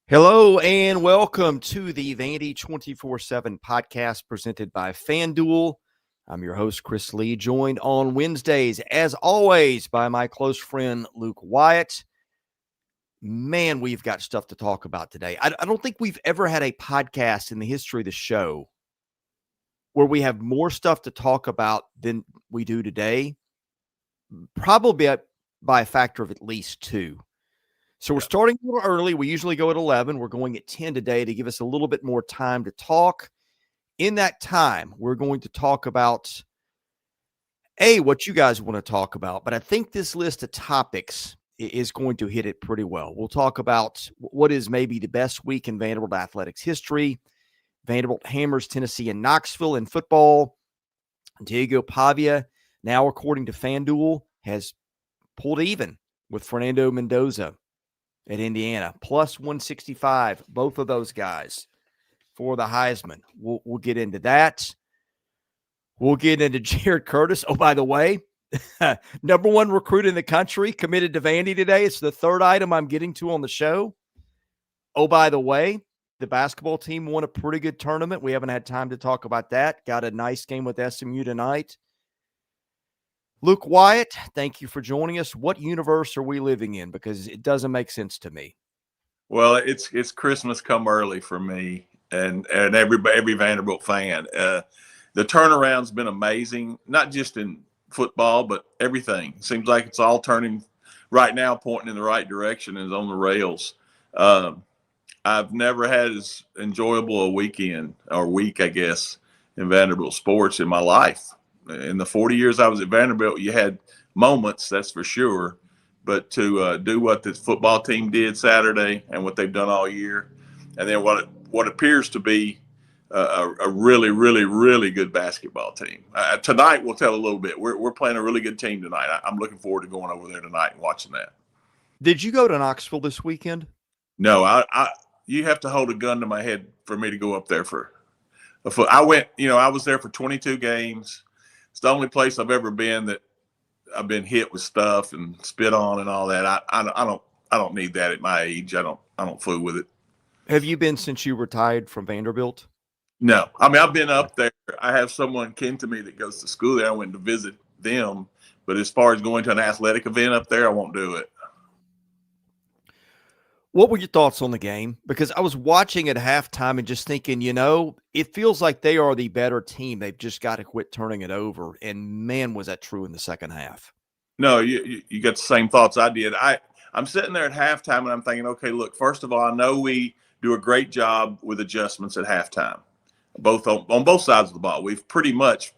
Hello and welcome to the Vandy 24/7 podcast presented by FanDuel. I'm your host, Chris Lee, joined on Wednesdays, as always, by my close friend, Luke Wyatt. Man, we've got stuff to talk about today. I don't think we've ever had a podcast in the history of the show where we have more stuff to talk about than we do today, probably by a factor of at least two. So we're starting a little early. We usually go at 11. We're going at 10 today to give us a little bit more time to talk. In that time, we're going to talk about, what you guys want to talk about. But I think this list of topics is going to hit it pretty well. We'll talk about what is maybe the best week in Vanderbilt athletics history. Vanderbilt hammers Tennessee and Knoxville in football. Diego Pavia, now according to FanDuel, has pulled even with Fernando Mendoza at Indiana, plus 165, both of those guys for the Heisman. We'll get into that. We'll get into Jared Curtis. Oh, by the way, number one recruit in the country committed to Vandy today. It's the third item I'm getting to on the show. Oh, by the way, the basketball team won a pretty good tournament. We haven't had time to talk about that. Got a nice game with SMU tonight. Luke Wyatt, thank you for joining us. What universe are we living in? Because it doesn't make sense to me. Well, it's Christmas come early for me and every Vanderbilt fan. The turnaround's been amazing, not just in football, but everything. Seems like it's all turning right now, pointing in the right direction and is on the rails. I've never had as enjoyable a weekend or week, I guess, in Vanderbilt sports in my life. In the 40 years I was at Vanderbilt, you had moments, that's for sure. But to do what the football team did Saturday and what they've done all year, and then what appears to be a really, really, really good basketball team. Tonight we'll tell a little bit. We're playing a really good team tonight. I'm looking forward to going over there tonight and watching that. Did you go to Knoxville this weekend? No, you have to hold a gun to my head for me to go up there for a foot. I went, I was there for 22 games. It's the only place I've ever been that I've been hit with stuff and spit on and all that. I don't need that at my age. I don't fool with it. Have you been since you retired from Vanderbilt? No. I mean, I've been up there. I have someone kin to me that goes to school there. I went to visit them. But as far as going to an athletic event up there, I won't do it. What were your thoughts on the game? Because I was watching at halftime and just thinking, it feels like they are the better team. They've just got to quit turning it over. And man, was that true in the second half. No, you got the same thoughts I did. I'm sitting there at halftime and I'm thinking, okay, look, first of all, I know we do a great job with adjustments at halftime, both on both sides of the ball. We've pretty much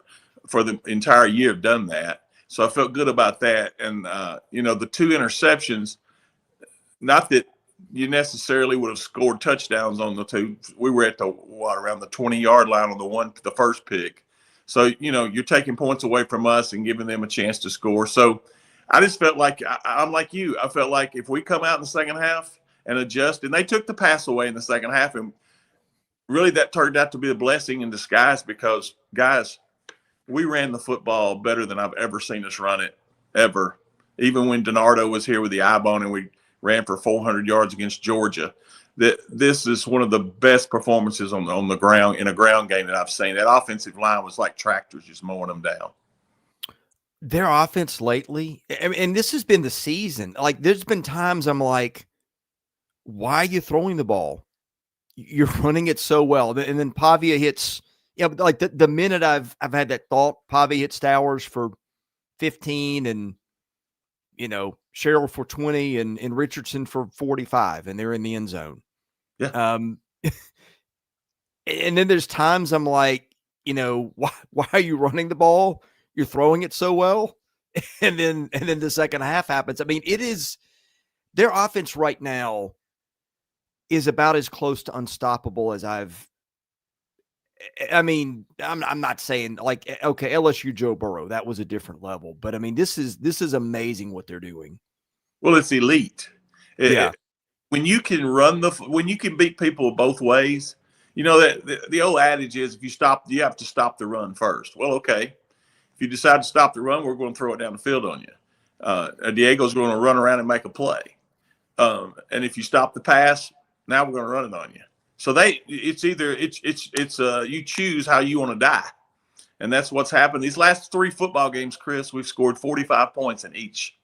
for the entire year done that. So I felt good about that. And, the two interceptions, not that you necessarily would have scored touchdowns on the two. We were at around the 20-yard line on the first pick. So, you're taking points away from us and giving them a chance to score. So I just felt like I'm like you. I felt like if we come out in the second half and adjust, and they took the pass away in the second half, and really that turned out to be a blessing in disguise because, guys, we ran the football better than I've ever seen us run it, ever. Even when DiNardo was here with the eye bone and we ran for 400 yards against Georgia. This is one of the best performances on the ground in a ground game that I've seen. That offensive line was like tractors just mowing them down. Their offense lately, and this has been the season. Like, there's been times I'm like, why are you throwing the ball? You're running it so well. And then Pavia hits, like the minute I've had that thought, Pavia hits Stowers for 15 and, Sherrill for 20 and Richardson for 45, and they're in the end zone. Yeah. And then there's times I'm like, why are you running the ball? You're throwing it so well. And then the second half happens. I mean, it is their offense right now is about as close to unstoppable as I'm not saying like, okay, LSU Joe Burrow, that was a different level, but I mean, this is amazing what they're doing. Well, it's elite. Yeah. When you can when you can beat people both ways, that the old adage is you have to stop the run first. Well, okay. If you decide to stop the run, we're going to throw it down the field on you. Diego's going to run around and make a play. And if you stop the pass, Now we're going to run it on you. So it's either you choose how you want to die. And that's what's happened. These last 3 football games, Chris, we've scored 45 points in each.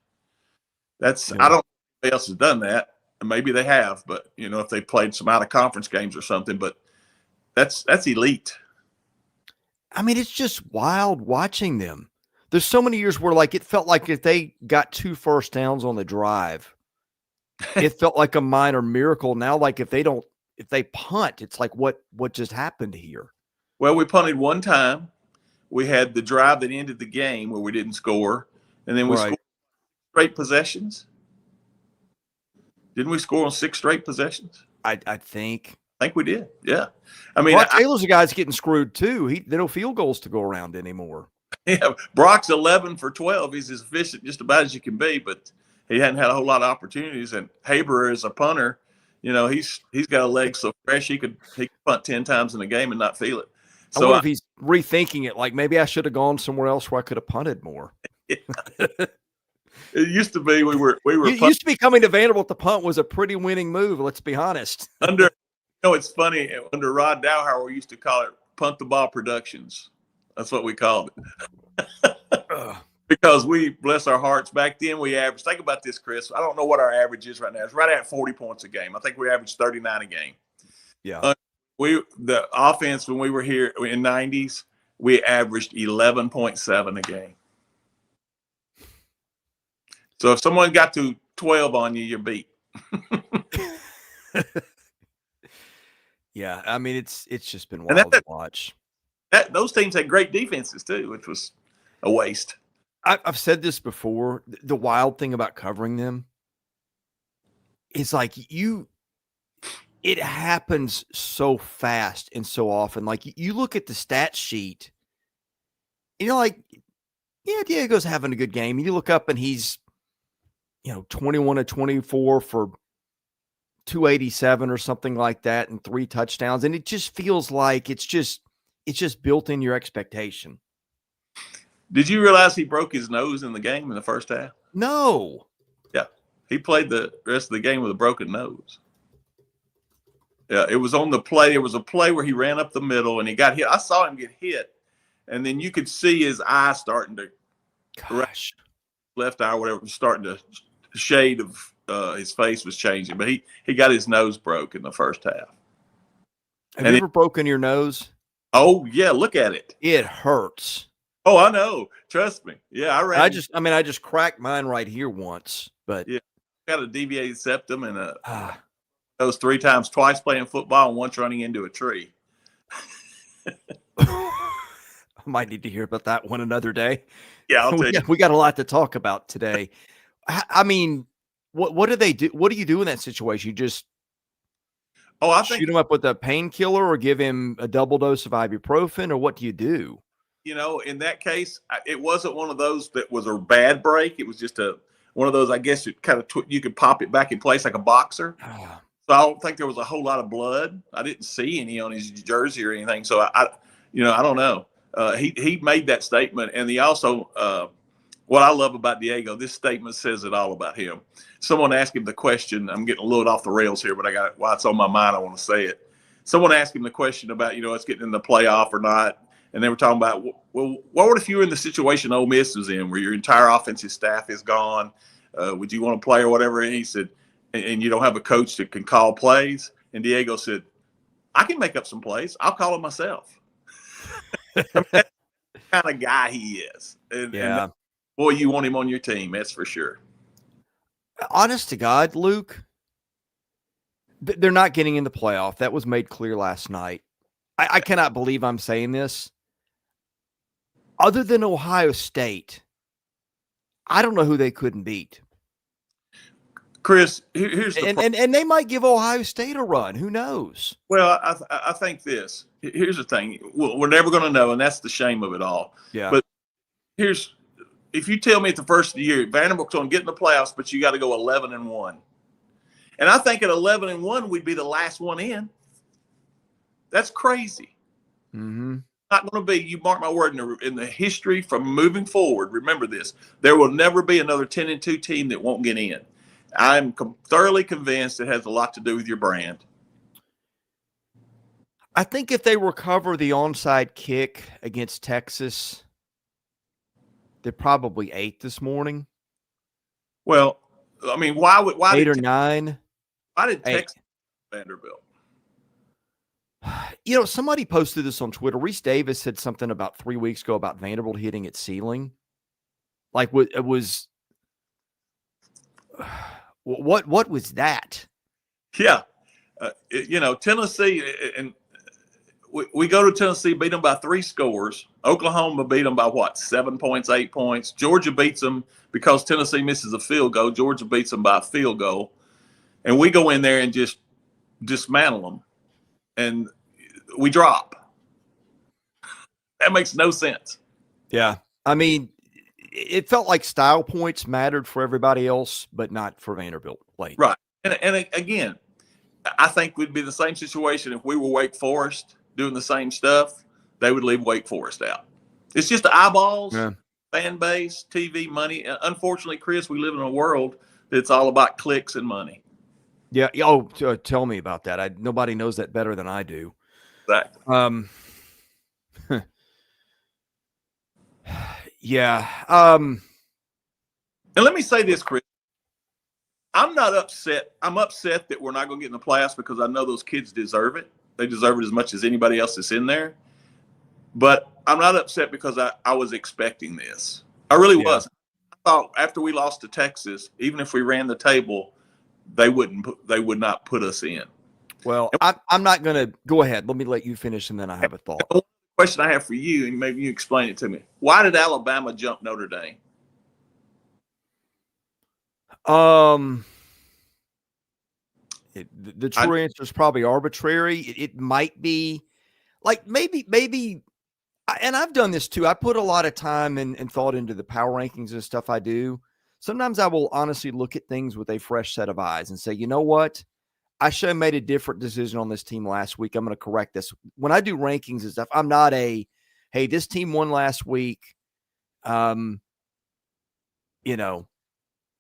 I don't know if anybody else has done that. Maybe they have, but if they played some out of conference games or something, but that's elite. I mean, it's just wild watching them. There's so many years where it felt like if they got 2 first downs on the drive, it felt like a minor miracle. Now, if they punt, it's like what just happened here? Well, we punted one time. We had the drive that ended the game where we didn't score, and then we scored straight possessions. Didn't we score on 6 straight possessions? I think we did. Yeah. I mean, Brock Taylor's a guy's getting screwed too. There no field goals to go around anymore. Yeah, Brock's 11 for 12. He's as efficient just about as you can be, but he hadn't had a whole lot of opportunities. And Haber is a punter. He's got a leg so fresh he could punt 10 times in a game and not feel it. So I wonder if he's rethinking it. Like maybe I should have gone somewhere else where I could have punted more. It used to be we were. It used to be coming to Vanderbilt to punt was a pretty winning move. Let's be honest. It's funny under Rod Dowhauer we used to call it punt the ball productions. That's what we called it. Because we, bless our hearts, back then we averaged. Think about this, Chris. I don't know what our average is right now. It's right at 40 points a game. I think we averaged 39 a game. Yeah. The offense when we were here in '90s, we averaged 11.7 a game. So if someone got to 12 on you, you're beat. Yeah, I mean it's just been wild to watch. Those teams had great defenses too, which was a waste. I've said this before. The wild thing about covering them is it happens so fast and so often. You look at the stat sheet, Diego's having a good game. You look up and he's, 21 to 24 for 287 or something like that and 3 touchdowns. And it just feels like it's just built in your expectation. Did you realize he broke his nose in the game in the first half? No. Yeah. He played the rest of the game with a broken nose. Yeah, it was on the play. It was a play where he ran up the middle and he got hit. I saw him get hit, and then you could see his eye starting to, left eye or whatever, was starting to shade of his face was changing. But he got his nose broke in the first half. Have you ever broken your nose? Oh yeah, look at it. It hurts. Oh, I know. Trust me. Yeah, I just cracked mine right here once, but yeah, got a deviated septum and those 3 times, twice playing football and once running into a tree. I might need to hear about that one another day. Yeah, I'll tell you. We got a lot to talk about today. I mean, what do they do? What do you do in that situation? You just shoot him up with a painkiller or give him a double dose of ibuprofen, or what do you do? In that case, it wasn't one of those that was a bad break. It was just one of those, I guess, you could pop it back in place like a boxer. So I don't think there was a whole lot of blood. I didn't see any on his jersey or anything. So I don't know. He made that statement, and he also what I love about Diego, this statement says it all about him. Someone asked him the question. I'm getting a little off the rails here, but while it's on my mind, I want to say it. Someone asked him the question about us getting in the playoff or not, and they were talking about, well, what if you were in the situation Ole Miss was in, where your entire offensive staff is gone? Would you want to play or whatever? And he said, and you don't have a coach that can call plays. And Diego said, I can make up some plays. I'll call them myself. That's the kind of guy he is. And boy, you want him on your team. That's for sure. Honest to God, Luke, they're not getting in the playoff. That was made clear last night. I cannot believe I'm saying this. Other than Ohio State, I don't know who they couldn't beat. Chris, here's the and they might give Ohio State a run. Who knows? Well, I think this. Here's the thing. We're never going to know, and that's the shame of it all. Yeah. But if you tell me at the first of the year, Vanderbilt's going to get in the playoffs, but you got to go 11-1. And I think at 11-1, we'd be the last one in. That's crazy. Mm-hmm. Not going to be, you mark my word, in the history from moving forward, remember this, there will never be another 10-2 team that won't get in. I'm thoroughly convinced it has a lot to do with your brand. I think if they recover the onside kick against Texas, they're probably 8 this morning. Well, I mean, why 8 or 9? Why did 8. Texas Vanderbilt? You know, somebody posted this on Twitter. Reese Davis said something about 3 weeks ago about Vanderbilt hitting its ceiling. Like, what it was. What was that? Yeah, Tennessee, and we go to Tennessee, beat them by 3 scores. Oklahoma beat them by 7 points, 8 points. Georgia beats them because Tennessee misses a field goal. Georgia beats them by a field goal, and we go in there and just dismantle them, and we drop. That makes no sense. Yeah, I mean, it felt like style points mattered for everybody else, but not for Vanderbilt late. Right. And again, I think we'd be the same situation if we were Wake Forest doing the same stuff. They would leave Wake Forest out. It's just the eyeballs, fan base, TV, money. Unfortunately, Chris, we live in a world that's all about clicks and money. Yeah. Oh, tell me about that. Nobody knows that better than I do. Exactly. Yeah. And let me say this, Chris. I'm not upset. I'm upset that we're not going to get in the playoffs because I know those kids deserve it. They deserve it as much as anybody else that's in there. But I'm not upset because I was expecting this. I really was. I thought after we lost to Texas, even if we ran the table, they would not put us in. Well, I'm not going to go ahead. Let me let you finish, and then I have a thought. One question I have for you, and maybe you explain it to me. Why did Alabama jump Notre Dame? The true answer is probably arbitrary. It might be like maybe, and I've done this too. I put a lot of time and thought into the power rankings and stuff I do. Sometimes I will honestly look at things with a fresh set of eyes and say, you know what? I should have made a different decision on this team last week. I'm going to correct this. When I do rankings and stuff, I'm not hey, this team won last week. I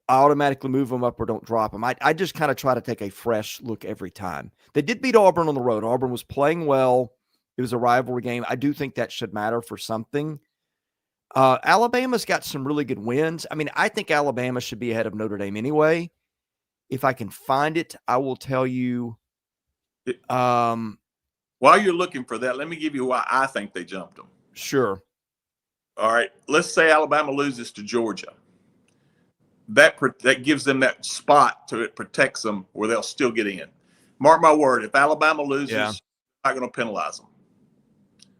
automatically move them up or don't drop them. I just kind of try to take a fresh look every time. They did beat Auburn on the road. Auburn was playing well. It was a rivalry game. I do think that should matter for something. Alabama's got some really good wins. I mean, I think Alabama should be ahead of Notre Dame anyway. If I can find it, I will tell you. While you're looking for that, let me give you why I think they jumped them. Sure. All right. Let's say Alabama loses to Georgia. That gives them that spot to it protects them where they'll still get in. Mark my word, if Alabama loses, I'm not going to penalize them.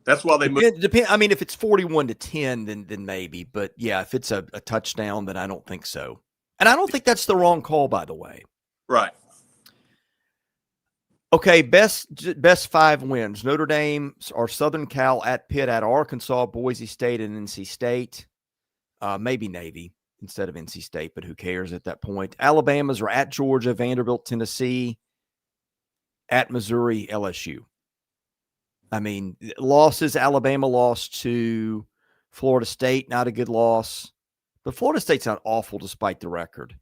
That's why they move. I mean, if it's 41-10, then maybe. But yeah, if it's a touchdown, then I don't think so. And I don't think that's the wrong call, by the way. Right. Okay, best 5 wins. Notre Dame or Southern Cal at Pitt, at Arkansas, Boise State, and NC State. Maybe Navy instead of NC State, but who cares at that point? Alabama's are at Georgia, Vanderbilt, Tennessee, at Missouri, LSU. I mean, losses, Alabama lost to Florida State, not a good loss. But Florida State's not awful despite the record.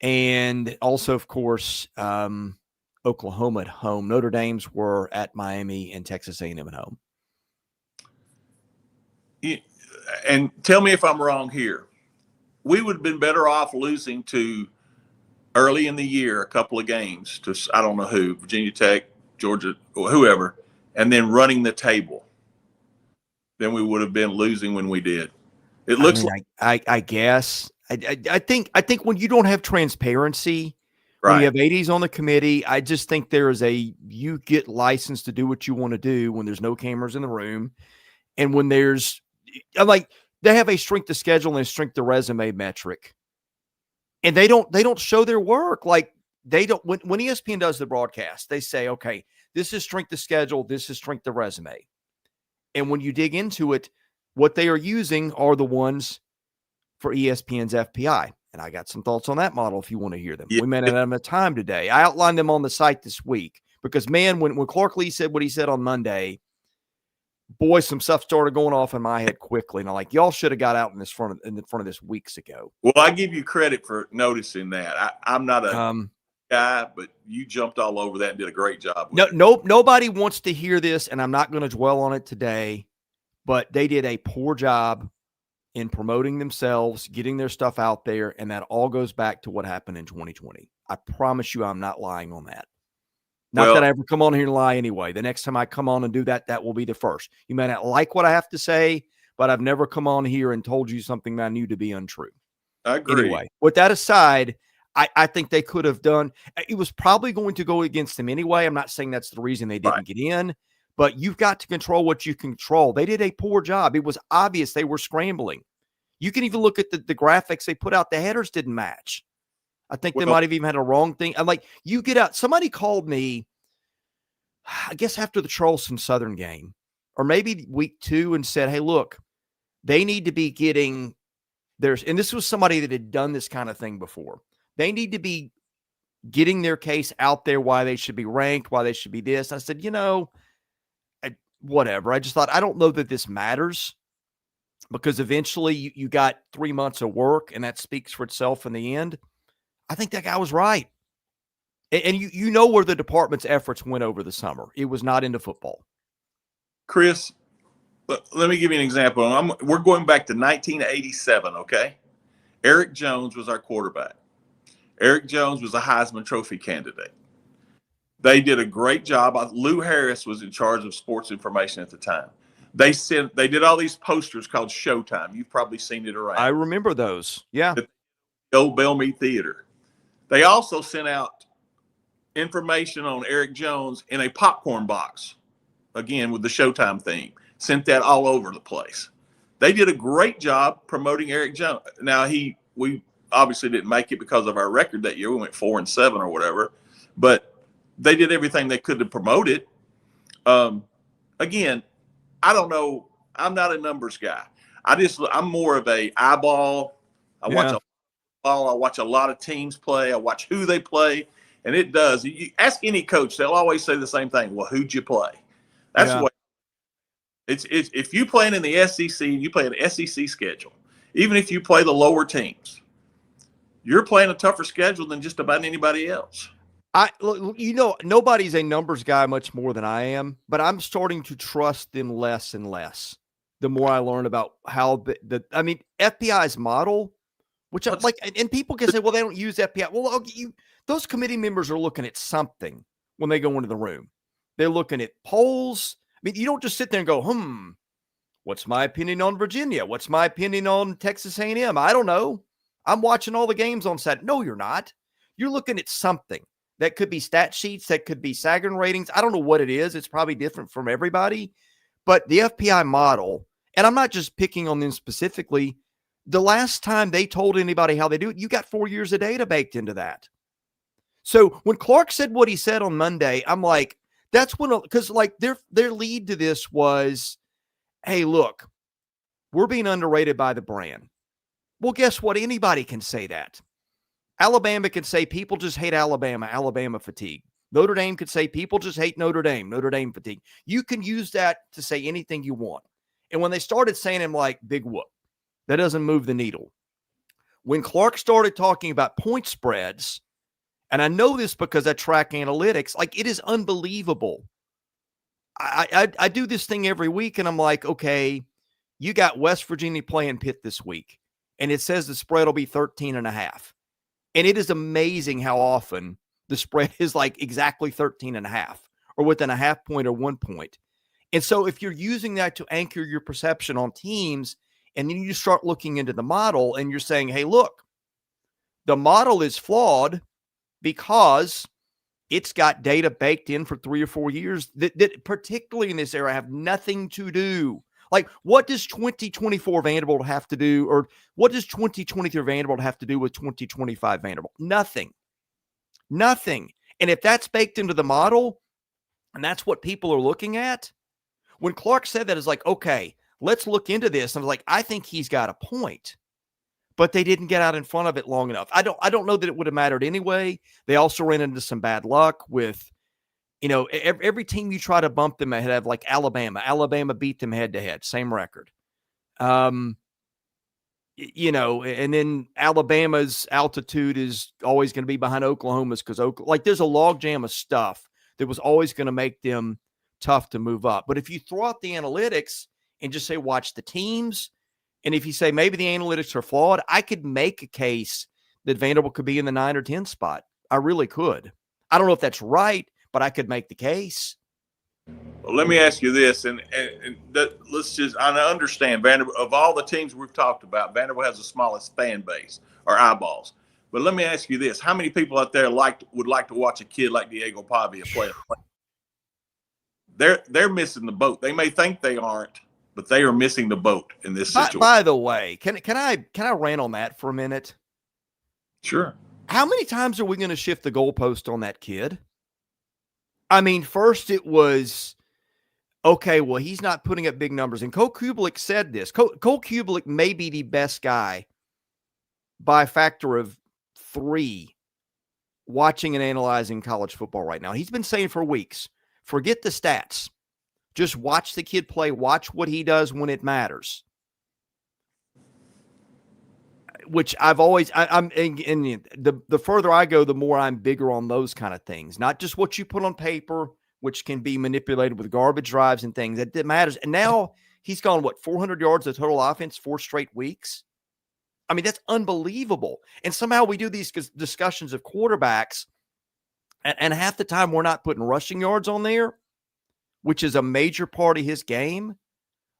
And also, of course, Oklahoma at home. Notre Dame's were at Miami and Texas A&M at home. And tell me if I'm wrong here. We would have been better off losing to early in the year a couple of games to, I don't know who, Virginia Tech, Georgia, or whoever, and then running the table than we would have been losing when we did. It looks I guess. I think when you don't have transparency, when you have 80s on the committee, I just think there is you get licensed to do what you want to do when there's no cameras in the room. And when there's they have a strength of schedule and a strength of resume metric. And they don't show their work. Like they don't, when ESPN does the broadcast, they say, okay, this is strength of schedule. This is strength of resume. And when you dig into it, what they are using are the ones for ESPN's FPI. And I got some thoughts on that model if you want to hear them. Yeah. We may not have enough time today. I outlined them on the site this week because, man, when Clark Lee said what he said on Monday, boy, some stuff started going off in my head quickly. And I'm like, y'all should have got out in front of this weeks ago. Well, I give you credit for noticing that. I'm not a guy, but you jumped all over that and did a great job with No, it. nobody wants to hear this, and I'm not going to dwell on it today, but they did a poor job in promoting themselves, getting their stuff out there, and that all goes back to what happened in 2020. I promise you I'm not lying on that. Not that I ever come on here and lie anyway. The next time I come on and do that, that will be the first. You may not like what I have to say, but I've never come on here and told you something that I knew to be untrue. I agree. Anyway, with that aside, I think they could have done – it was probably going to go against them anyway. I'm not saying that's the reason they didn't get in, but you've got to control what you control. They did a poor job. It was obvious they were scrambling. You can even look at the graphics they put out. The headers didn't match. I think they might have even had a wrong thing. I'm like, you get out. Somebody called me, I guess after the Charleston Southern game, or maybe week 2, and said, hey, look, they need to be getting theirs. And this was somebody that had done this kind of thing before. They need to be getting their case out there, why they should be ranked, why they should be this. I said, whatever. I just thought, I don't know that this matters, because eventually you got 3 months of work, and that speaks for itself in the end. I think that guy was right. And you know where the department's efforts went over the summer. It was not into football. Chris, let me give you an example. We're going back to 1987, okay? Eric Jones was our quarterback. Eric Jones was a Heisman Trophy candidate. They did a great job. Lou Harris was in charge of sports information at the time. They did all these posters called Showtime. You've probably seen it around. I remember those. Yeah. The old Bellmead Theater. They also sent out information on Eric Jones in a popcorn box, again with the Showtime theme. Sent that all over the place. They did a great job promoting Eric Jones. Now we obviously didn't make it because of our record that year. We went 4-7 or whatever, but they did everything they could to promote it. Again, I don't know. I'm not a numbers guy. I'm more of a eyeball. I watch a lot of teams play. I watch who they play, and it does. You ask any coach, they'll always say the same thing. Well, who'd you play? That's what it's. If you playing in the SEC and you play an SEC schedule, even if you play the lower teams, you're playing a tougher schedule than just about anybody else. Nobody's a numbers guy much more than I am, but I'm starting to trust them less and less the more I learn about how FPI's model, which I like, and people can say, well, they don't use FPI. Well, those committee members are looking at something when they go into the room. They're looking at polls. I mean, you don't just sit there and go, what's my opinion on Virginia? What's my opinion on Texas A&M? I don't know. I'm watching all the games on Saturday. No, you're not. You're looking at something. That could be stat sheets. That could be Sagarin ratings. I don't know what it is. It's probably different from everybody. But the FPI model, and I'm not just picking on them specifically, the last time they told anybody how they do it, you got 4 years of data baked into that. So when Clark said what he said on Monday, I'm like, that's when, because like their lead to this was, hey, look, we're being underrated by the brand. Well, guess what? Anybody can say that. Alabama can say people just hate Alabama, Alabama fatigue. Notre Dame could say people just hate Notre Dame, Notre Dame fatigue. You can use that to say anything you want. And when they started saying him like big whoop, that doesn't move the needle. When Clark started talking about point spreads, and I know this because I track analytics, like it is unbelievable. I do this thing every week and I'm like, okay, you got West Virginia playing Pitt this week. And it says the spread will be 13.5. And it is amazing how often the spread is like exactly 13.5 or within a half point or 1 point. And so if you're using that to anchor your perception on teams, and then you start looking into the model and you're saying, hey, look, the model is flawed because it's got data baked in for 3 or 4 years that particularly in this era have nothing to do. Like, what does 2024 Vanderbilt have to do, or what does 2023 Vanderbilt have to do with 2025 Vanderbilt? Nothing. And if that's baked into the model, and that's what people are looking at, when Clark said that, it's like, okay, let's look into this. And I was like, I think he's got a point, but they didn't get out in front of it long enough. I don't know that it would have mattered anyway. They also ran into some bad luck with, every team you try to bump them ahead of, like Alabama beat them head to head, same record. you know, and then Alabama's altitude is always going to be behind Oklahoma's because there's a logjam of stuff that was always going to make them tough to move up. But if you throw out the analytics and just say, watch the teams, and if you say maybe the analytics are flawed, I could make a case that Vanderbilt could be in the 9 or 10 spot. I really could. I don't know if that's right, but I could make the case. Well, let me ask you this, and let's just, I understand Vanderbilt, of all the teams we've talked about, Vanderbilt has the smallest fan base or eyeballs. But let me ask you this: how many people out there would like to watch a kid like Diego Pavia play? They're missing the boat. They may think they aren't, but they are missing the boat in this situation. By the way, can I rant on that for a minute? Sure. How many times are we going to shift the goalpost on that kid? I mean, first it was, okay, well, he's not putting up big numbers. And Cole Kubelik said this. Cole Kubelik may be the best guy by a factor of 3 watching and analyzing college football right now. He's been saying for weeks, forget the stats. Just watch the kid play. Watch what he does when it matters. Which I've always, the further I go, the more I'm bigger on those kind of things. Not just what you put on paper, which can be manipulated with garbage drives and things. That matters. And now he's gone, 400 yards of total offense, 4 straight weeks? I mean, that's unbelievable. And somehow we do these discussions of quarterbacks, and half the time we're not putting rushing yards on there, which is a major part of his game.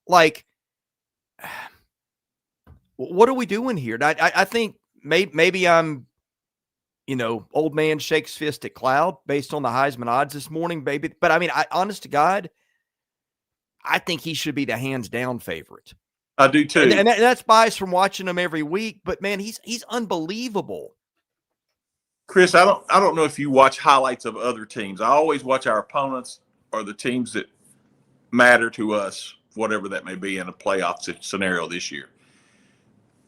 Like, what are we doing here? I think maybe I'm, old man shakes fist at cloud based on the Heisman odds this morning, baby. But I mean, honest to God, I think he should be the hands down favorite. I do too. And that's biased from watching him every week. But man, he's unbelievable. Chris, I don't know if you watch highlights of other teams. I always watch our opponents or the teams that matter to us, whatever that may be in a playoff scenario this year.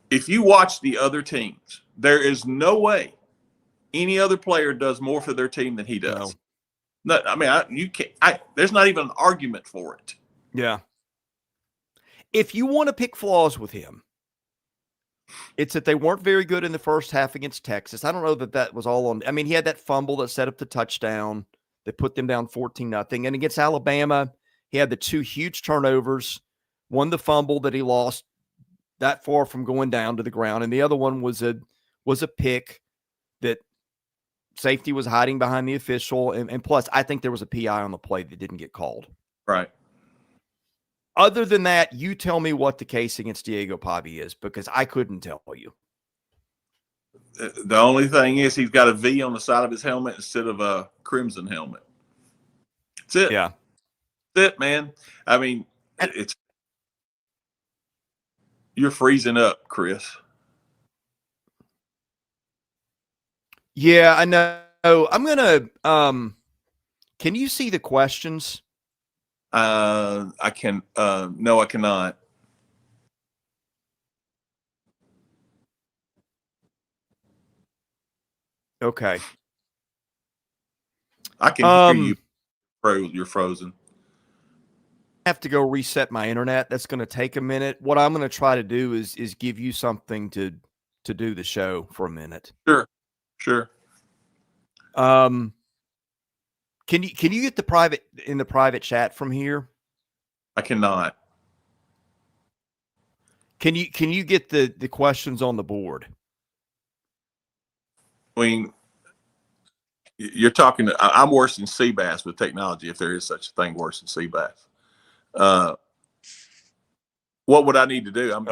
If you watch the other teams, there is no way any other player does more for their team than he does. No, I mean, you can't. There's not even an argument for it. Yeah. If you want to pick flaws with him, it's that they weren't very good in the first half against Texas. I don't know that was all on. I mean, he had that fumble that set up the touchdown that put them down 14-0. And against Alabama, he had the 2 huge turnovers. One, the fumble that he lost that far from going down to the ground, and the other one was a pick that safety was hiding behind the official, and plus I think there was a PI on the play that didn't get called. Right. Other than that, you tell me what the case against Diego Pavia is, because I couldn't tell you. The only thing is he's got a V on the side of his helmet instead of a crimson helmet. That's it. Yeah. That's it, man. I mean, you're freezing up, Chris. Yeah, I know. I'm going to can you see the questions? I can no, I cannot. Okay. I can hear you. You're frozen. I have to go reset my internet. That's going to take a minute. What I'm going to try to do is give you something to do the show for a minute. Sure. Can you get the private chat from here? I cannot. Can you get the questions on the board? I mean, you're talking. I'm worse than Seabass with technology, if there is such a thing worse than Seabass. What would I need to do? Okay.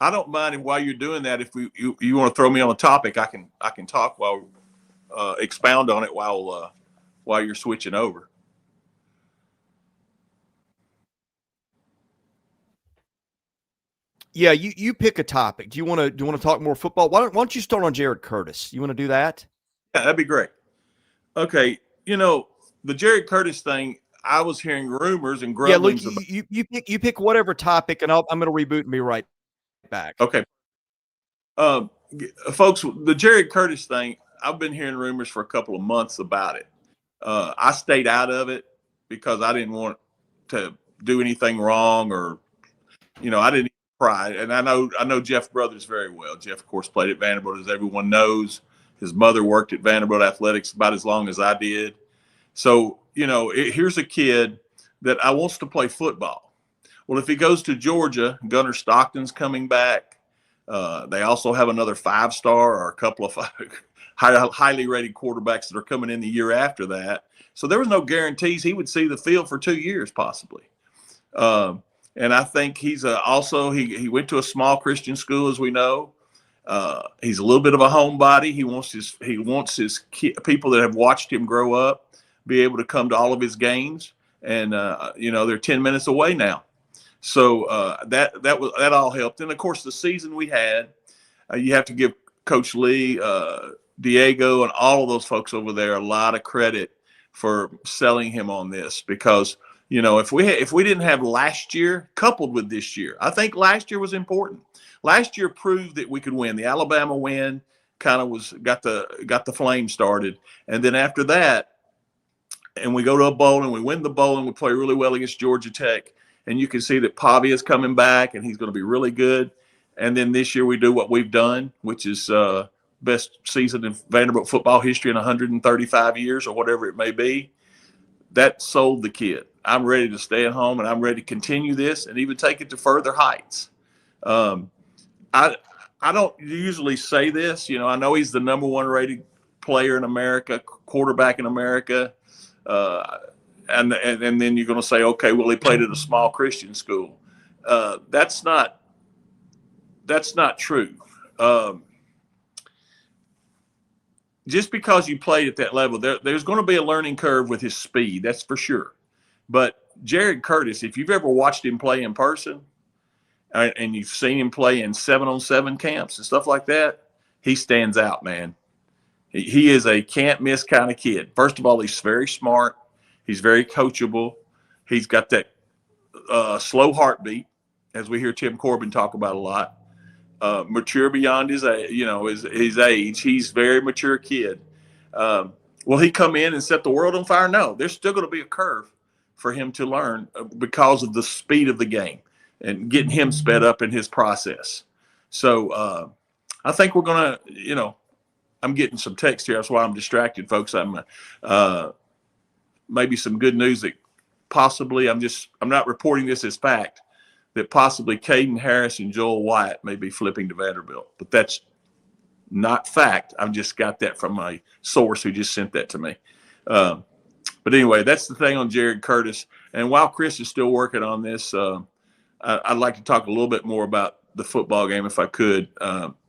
I don't mind while you're doing that. If you want to throw me on a topic, I can talk while expound on it while you're switching over. Yeah, you pick a topic. Do you want to talk more football? Why don't you start on Jared Curtis? You want to do that? Yeah, that'd be great. Okay, the Jared Curtis thing. I was hearing rumors and grumblings. Yeah, look, you pick whatever topic, and I'm going to reboot and be right back. Okay, folks, the Jared Curtis thing. I've been hearing rumors for a couple of months about it. I stayed out of it because I didn't want to do anything wrong, or I didn't pry. And I know Jeff Brothers very well. Jeff, of course, played at Vanderbilt, as everyone knows. His mother worked at Vanderbilt athletics about as long as I did. So, here's a kid that wants to play football. Well, if he goes to Georgia, Gunnar Stockton's coming back. They also have another 5-star or a couple of highly rated quarterbacks that are coming in the year after that. So there was no guarantees he would see the field for 2 years, possibly. And I think he's also he went to a small Christian school, as we know. He's a little bit of a homebody. He wants his people that have watched him grow up be able to come to all of his games, and they're 10 minutes away now. So that all helped. And of course, the season we had, you have to give Coach Lee, Diego, and all of those folks over there a lot of credit for selling him on this, because if we didn't have last year coupled with this year, I think last year was important. Last year proved that we could win. The Alabama win kind of got the flame started, and then after that, and we go to a bowl and we win the bowl and we play really well against Georgia Tech, and you can see that Pavia is coming back and he's going to be really good. And then this year we do what we've done, which is best season in Vanderbilt football history in 135 years or whatever it may be. That sold the kid. I'm ready to stay at home, and I'm ready to continue this and even take it to further heights. I don't usually say this. I know he's the number 1 rated player in America, quarterback in America. And then you're going to say, okay, well, he played at a small Christian school. That's not true. Just because you played at that level, there's going to be a learning curve with his speed. That's for sure. But Jared Curtis, if you've ever watched him play in person, and you've seen him play in 7-on-7 camps and stuff like that, he stands out, man. He is a can't miss kind of kid. First of all, he's very smart. He's very coachable. He's got that slow heartbeat, as we hear Tim Corbin talk about a lot. Mature beyond his age. He's a very mature kid. Will he come in and set the world on fire? No. There's still going to be a curve for him to learn because of the speed of the game and getting him sped up in his process. So I think we're going to, I'm getting some text here. That's why I'm distracted, folks. I'm maybe some good news that possibly, I'm not reporting this as fact, that possibly Caden Harris and Joel Wyatt may be flipping to Vanderbilt. But that's not fact. I've just got that from my source who just sent that to me. But anyway, that's the thing on Jared Curtis. And while Chris is still working on this, I'd like to talk a little bit more about the football game if I could.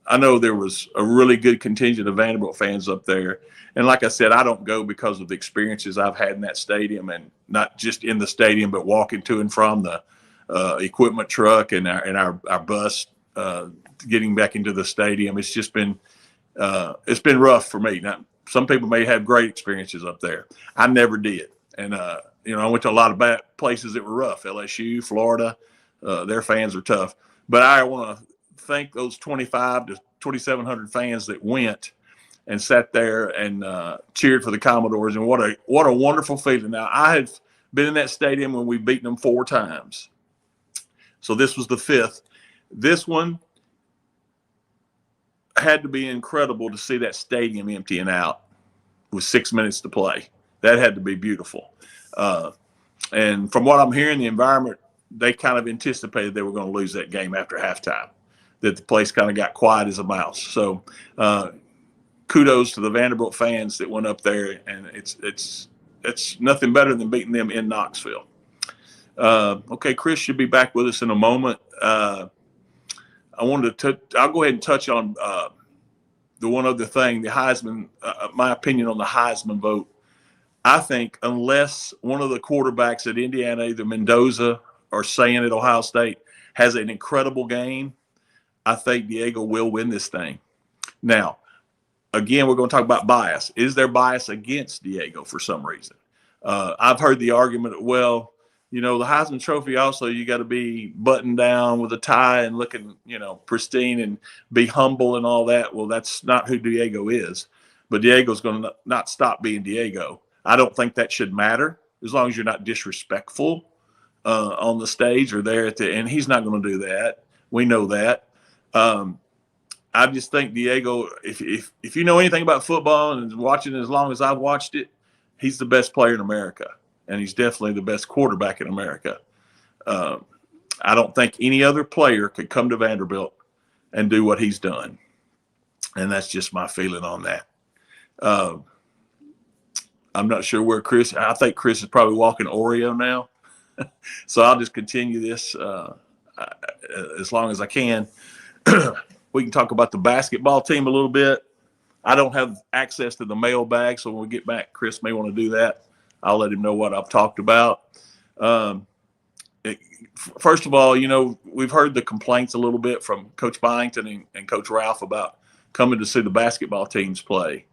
I know there was a really good contingent of Vanderbilt fans up there. And like I said, I don't go because of the experiences I've had in that stadium, and not just in the stadium, but walking to and from the equipment truck and our bus getting back into the stadium. It's just been rough for me. Now, some people may have great experiences up there. I never did. And, I went to a lot of bad places that were rough. LSU, Florida, their fans are tough. But I want to thank those 2,500 to 2,700 fans that went and sat there and cheered for the Commodores. And what a wonderful feeling. Now, I have been in that stadium when we've beaten them 4 times. So this was the 5th. This one had to be incredible to see that stadium emptying out with 6 minutes to play. That had to be beautiful. And from what I'm hearing, the environment, they kind of anticipated they were going to lose that game after halftime, that the place kind of got quiet as a mouse. So kudos to the Vanderbilt fans that went up there, and it's nothing better than beating them in Knoxville. Okay, Chris should be back with us in a moment. I'll go ahead and touch on the one other thing, the Heisman, my opinion on the Heisman vote. I think unless one of the quarterbacks at Indiana, either Mendoza or Saying at Ohio State, has an incredible game, I think Diego will win this thing. Now, again, we're going to talk about bias. Is there bias against Diego for some reason? I've heard the argument, well, the Heisman Trophy also, you got to be buttoned down with a tie and looking, pristine and be humble and all that. Well, that's not who Diego is. but Diego's going to not stop being Diego. I don't think that should matter as long as you're not disrespectful on the stage or there at the end. He's not going to do that. We know that. I just think Diego, if you know anything about football and watching it as long as I've watched it, he's the best player in America, and he's definitely the best quarterback in America. I don't think any other player could come to Vanderbilt and do what he's done, and that's just my feeling on that. I'm not sure where Chris – I think Chris is probably walking Oreo now. So I'll just continue this as long as I can. We can talk about the basketball team a little bit. I don't have access to the mailbag, so when we get back, Chris may want to do that. I'll let him know what I've talked about. First of all, we've heard the complaints a little bit from Coach Byington and Coach Ralph about coming to see the basketball teams play.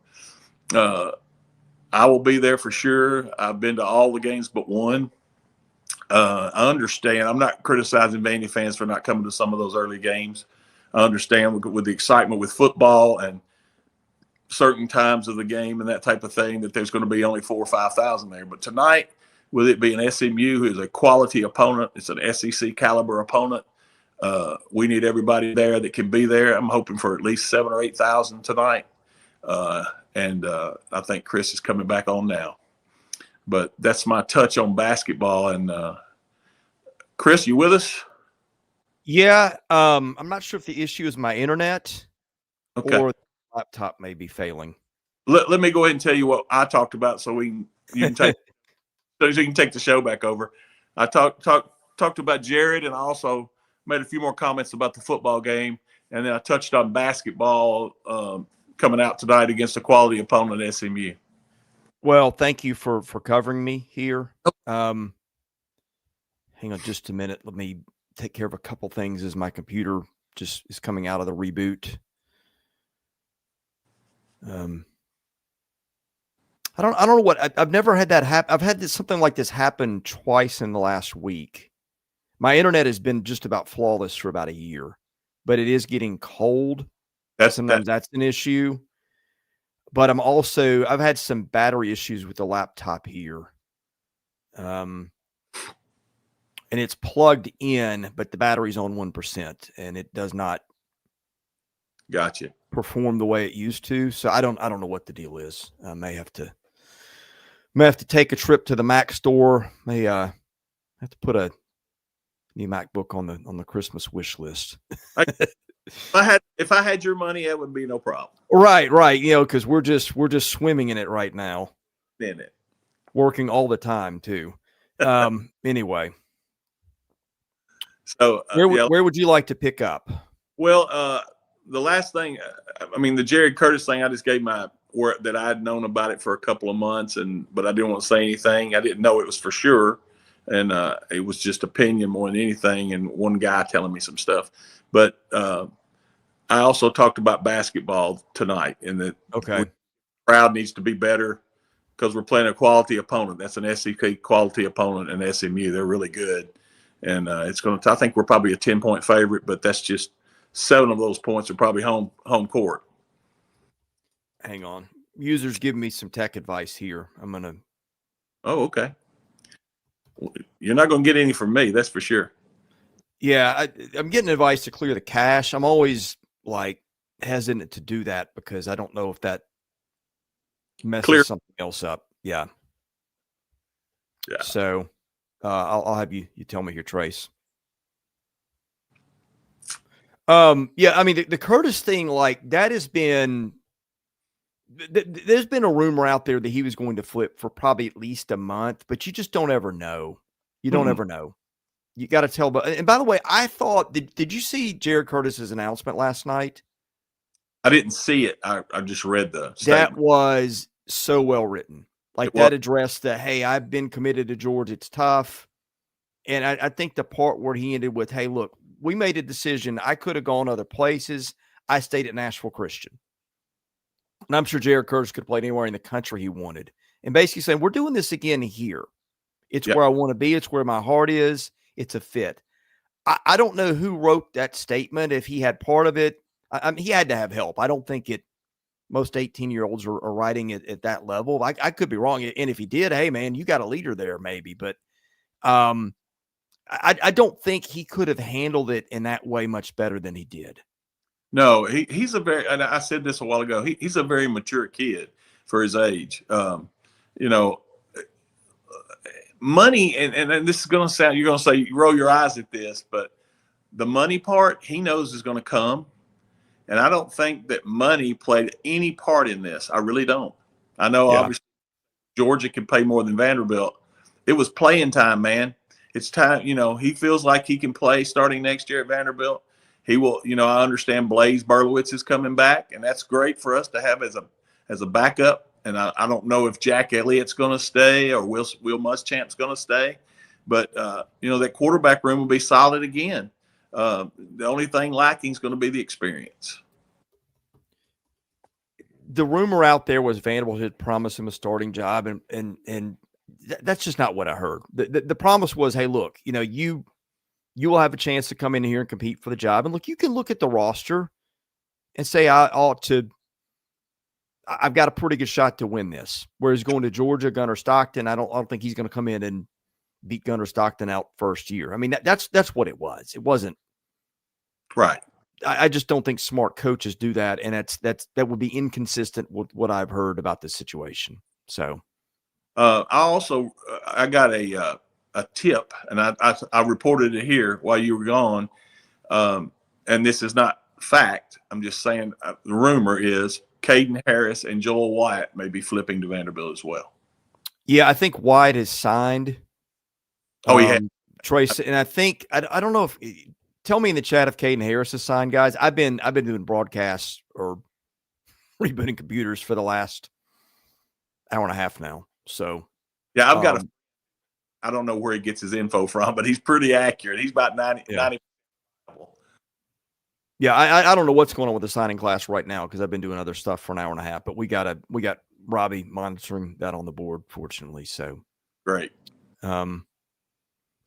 I will be there for sure. I've been to all the games but one. I understand. I'm not criticizing Vandy fans for not coming to some of those early games. I understand with the excitement with football and certain times of the game and that type of thing that there's going to be only 4,000 or 5,000 there. But tonight, with it being SMU, who is a quality opponent, it's an SEC caliber opponent. We need everybody there that can be there. I'm hoping for at least 7,000 or 8,000 tonight. And I think Chris is coming back on now. But that's my touch on basketball. And Chris, you with us? Yeah. I'm not sure if the issue is my internet or the laptop may be failing. Let me go ahead and tell you what I talked about so you can take so you can take the show back over. I talked about Jared, and I also made a few more comments about the football game, and then I touched on basketball coming out tonight against a quality opponent at SMU. Well, thank you for covering me here. Hang on just a minute. Let me take care of a couple things as my computer just is coming out of the reboot. I don't know what I've never had that happen. I've had something like this happen twice in the last week. My internet has been just about flawless for about a year, but it is getting cold. Sometimes that's an issue. But I've had some battery issues with the laptop here. And it's plugged in, but the battery's on 1%, and it does not perform the way it used to. So I don't know what the deal is. I may have to take a trip to the Mac store. May have to put a new MacBook on the Christmas wish list. If I had your money, that would be no problem. Right. Because we're just swimming in it right now. In it, working all the time too. Anyway, so where would you like to pick up? Well, the last thing, the Jared Curtis thing, I just gave my word that I had known about it for a couple of months, but I didn't want to say anything. I didn't know it was for sure, and it was just opinion more than anything, and one guy telling me some stuff. But I also talked about basketball tonight, and that the crowd needs to be better because we're playing a quality opponent. That's an SEC quality opponent, and SMU. They're really good, and it's going to. I think we're probably a 10-point favorite, but that's just 7 of those points are probably home court. Hang on, users giving me some tech advice here. I'm gonna. Oh, okay. You're not going to get any from me, that's for sure. Yeah, I'm getting advice to clear the cache. I'm always hesitant to do that because I don't know if that messes something else up. Yeah. So I'll have you tell me here, Trace. The Curtis thing, that has been. There's been a rumor out there that he was going to flip for probably at least a month, but you just don't ever know. You don't ever know. You got to tell. And by the way, I thought, did you see Jared Curtis's announcement last night? I didn't see it. I just read the statement. That was so well written. That addressed the, hey, I've been committed to Georgia. It's tough. And I think the part where he ended with, hey, look, we made a decision. I could have gone other places. I stayed at Nashville Christian. And I'm sure Jared Curtis could have played anywhere in the country he wanted. And basically saying, we're doing this again here. It's where I want to be. It's where my heart is. It's a fit. I don't know who wrote that statement, if he had part of it. He had to have help. I don't think it most 18-year-olds are riding at that level. I could be wrong. And if he did, hey, man, you got a leader there maybe. But I don't think he could have handled it in that way much better than he did. No, he's a very, and I said this a while ago, he's a very mature kid for his age. You know, money, and this is going to sound, you're going to say, you roll your eyes at this, but the money part he knows is going to come. And I don't think that money played any part in this. I really don't. I know obviously Georgia could pay more than Vanderbilt. It was playing time, man. It's time, you know, he feels like he can play starting next year at Vanderbilt. He will, you know, I understand Blaze Berlowitz is coming back, and that's great for us to have as a backup. And I don't know if Jack Elliott's going to stay or Will Muschamp's going to stay. But, you know, that quarterback room will be solid again. The only thing lacking is going to be the experience. The rumor out there was Vanderbilt had promised him a starting job, and that's just not what I heard. The promise was, hey, look, you know, you will have a chance to come in here and compete for the job. And look, you can look at the roster and say, I've got a pretty good shot to win this. Whereas going to Georgia, Gunnar Stockton, I don't think he's going to come in and beat Gunnar Stockton out first year. I mean, that's what it was. It wasn't right. I just don't think smart coaches do that, and that would be inconsistent with what I've heard about this situation. So, I got a tip, and I reported it here while you were gone. And this is not fact. I'm just saying the rumor is Caden Harris and Joel Wyatt may be flipping to Vanderbilt as well. Yeah, I think Wyatt has signed. Oh, he had Trace, and I think I don't know if. Tell me in the chat if Caden Harris is signed, guys. I've been doing broadcasts or rebooting computers for the last hour and a half now. So yeah, I've got I don't know where he gets his info from, but he's pretty accurate. He's about 90. Yeah, I don't know what's going on with the signing class right now because I've been doing other stuff for an hour and a half. But we got Robbie monitoring that on the board, fortunately. So great.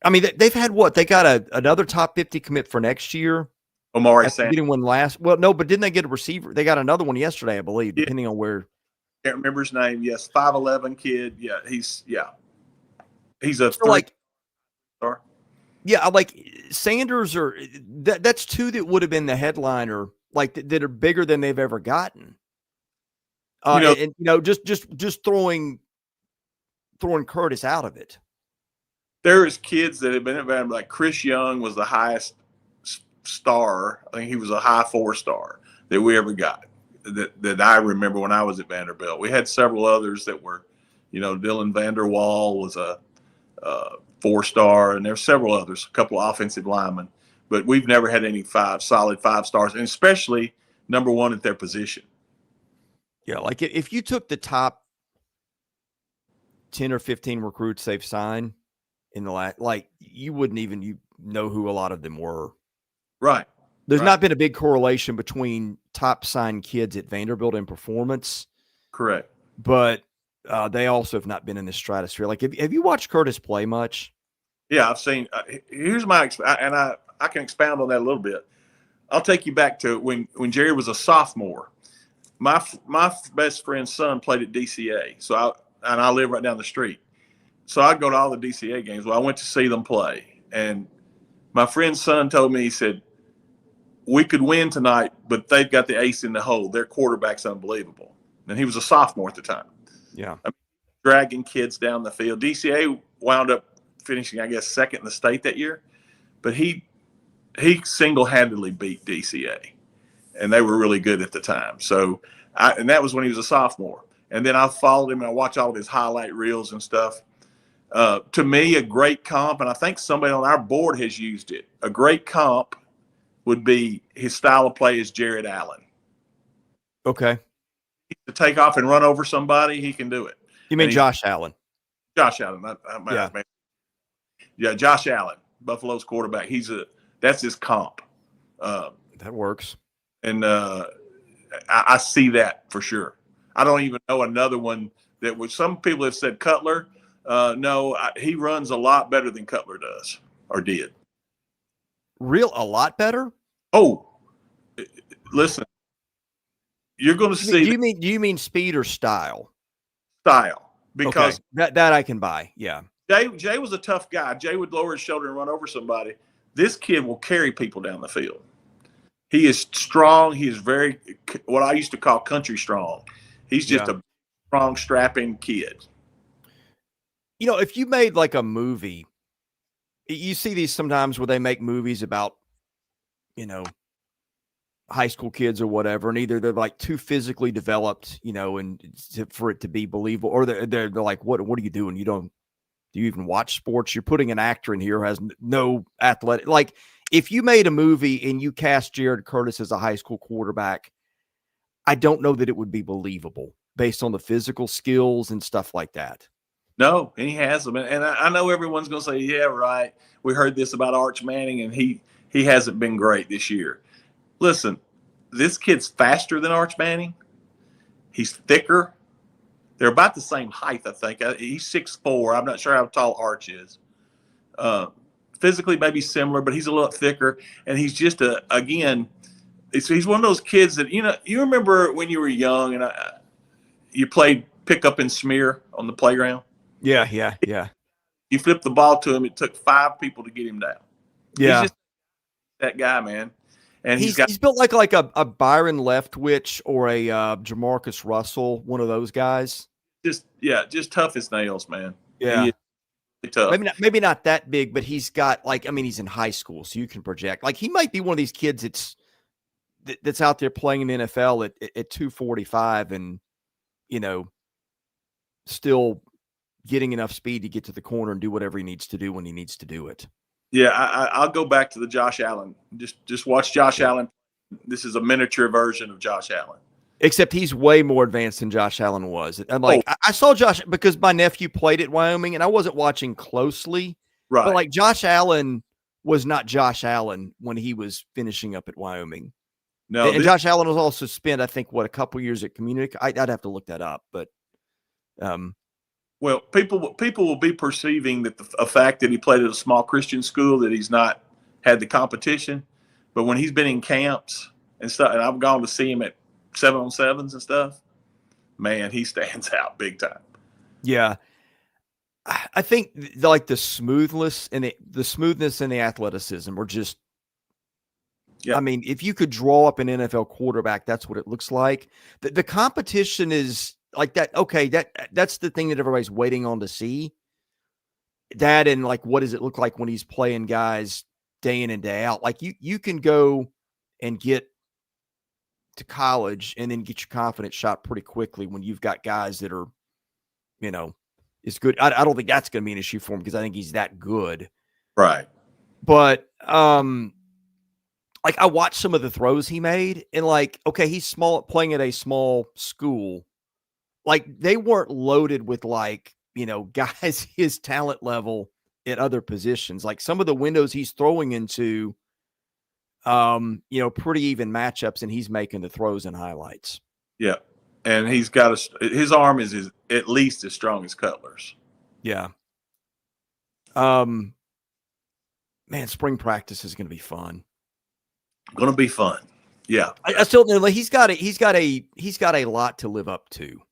I mean, they've had what? They got another top 50 commit for next year. Omari Sanders. Getting one last. Well, no, but didn't they get a receiver? They got another one yesterday, I believe, depending on where. Can't remember his name. Yes, 5'11" kid. Yeah, he's a star. Yeah, like Sanders or that's two that would have been the headliner, like that are bigger than they've ever gotten. Just throwing Curtis out of it. There is kids that have been at Vanderbilt, like Chris Young was the highest star. I think he was a high 4-star that we ever got that I remember when I was at Vanderbilt. We had several others that were, you know, Dylan Vanderwall was a 4-star, and there's several others, a couple of offensive linemen, but we've never had any solid 5-stars, and especially number one at their position. Yeah, like if you took the top 10 or 15 recruits they've signed in the last, like you wouldn't even know who a lot of them were. Right. There's not been a big correlation between top signed kids at Vanderbilt and performance. Correct. But they also have not been in the stratosphere. Like, have you watched Curtis play much? Yeah, I've seen. Here's my and I can expound on that a little bit. I'll take you back to when Jared was a sophomore. My best friend's son played at DCA, so I live right down the street. So I'd go to all the DCA games. Well, I went to see them play, and my friend's son told me, he said, "We could win tonight, but they've got the ace in the hole. Their quarterback's unbelievable." And he was a sophomore at the time. Yeah, dragging kids down the field. DCA wound up finishing, I guess, second in the state that year, but he single-handedly beat DCA, and they were really good at the time. So, and that was when he was a sophomore. And then I followed him and I watched all of his highlight reels and stuff. To me, a great comp, and I think somebody on our board has used it, a great comp would be his style of play is Jared Allen. Okay. To take off and run over somebody, he can do it. You mean Josh Allen? Josh Allen. Yeah, Josh Allen, Buffalo's quarterback. That's his comp. That works. And I see that for sure. I don't even know another one that was. Some people have said Cutler. No, he runs a lot better than Cutler does or did. A lot better? Oh, listen. you're going to see do you mean speed or style? style, because that I can buy. Yeah. Jay was a tough guy. Jay would lower his shoulder and run over somebody. This kid will carry people down the field. He is strong. He is very, what I used to call country strong. He's just a strong, strapping kid. You know, if you made like a movie, you see these sometimes where they make movies about, you know, high school kids or whatever, and either they're like too physically developed, you know, and for it to be believable, or they're like, what are you doing? Do you even watch sports? You're putting an actor in here who has no athletic. Like, if you made a movie and you cast Jared Curtis as a high school quarterback, I don't know that it would be believable based on the physical skills and stuff like that. No, and he has them. And I know everyone's going to say, yeah, right. We heard this about Arch Manning, and he hasn't been great this year. Listen, this kid's faster than Arch Manning. He's thicker. They're about the same height, I think. He's 6'4". I'm not sure how tall Arch is. Physically, maybe similar, but he's a little thicker. And he's just, he's one of those kids that, you know, you remember when you were young and you played pick up and smear on the playground? Yeah. You flipped the ball to him. It took 5 people to get him down. Yeah. He's just that guy, man. And he's built like a Byron Leftwich or a Jamarcus Russell, one of those guys. Just tough as nails, man. Yeah. Tough. Maybe not that big, but he's got he's in high school, so you can project. Like, he might be one of these kids that's out there playing in the NFL at 245 and, you know, still getting enough speed to get to the corner and do whatever he needs to do when he needs to do it. Yeah, I'll go back to the Josh Allen. Just watch Josh Allen. This is a miniature version of Josh Allen. Except he's way more advanced than Josh Allen was. And I saw Josh because my nephew played at Wyoming, and I wasn't watching closely. Right. But like, Josh Allen was not Josh Allen when he was finishing up at Wyoming. No, and Josh Allen was also spent, I think, a couple years at Community. I'd have to look that up, but well, people will be perceiving that the fact that he played at a small Christian school, that he's not had the competition. But when he's been in camps and stuff, and I've gone to see him at 7-on-7s and stuff, man, he stands out big time. Yeah. I think like the smoothness and the athleticism are just, I mean, if you could draw up an NFL quarterback, that's what it looks like. The competition is like that. Okay. That's the thing that everybody's waiting on to see. That, and like, what does it look like when he's playing guys day in and day out? Like, you can go and get to college and then get your confidence shot pretty quickly when you've got guys that are, you know, is good. I don't think that's going to be an issue for him because I think he's that good. Right. But, like, I watched some of the throws he made, and like, okay, he's small, playing at a small school. Like, they weren't loaded with, like, you know, guys his talent level at other positions. Like, some of the windows he's throwing into, you know, pretty even matchups, and he's making the throws and highlights. Yeah. And he's got his arm is at least as strong as Cutler's. Yeah. Man, spring practice is going to be fun. Going to be fun. Yeah. I still know, like, he's got a lot to live up to.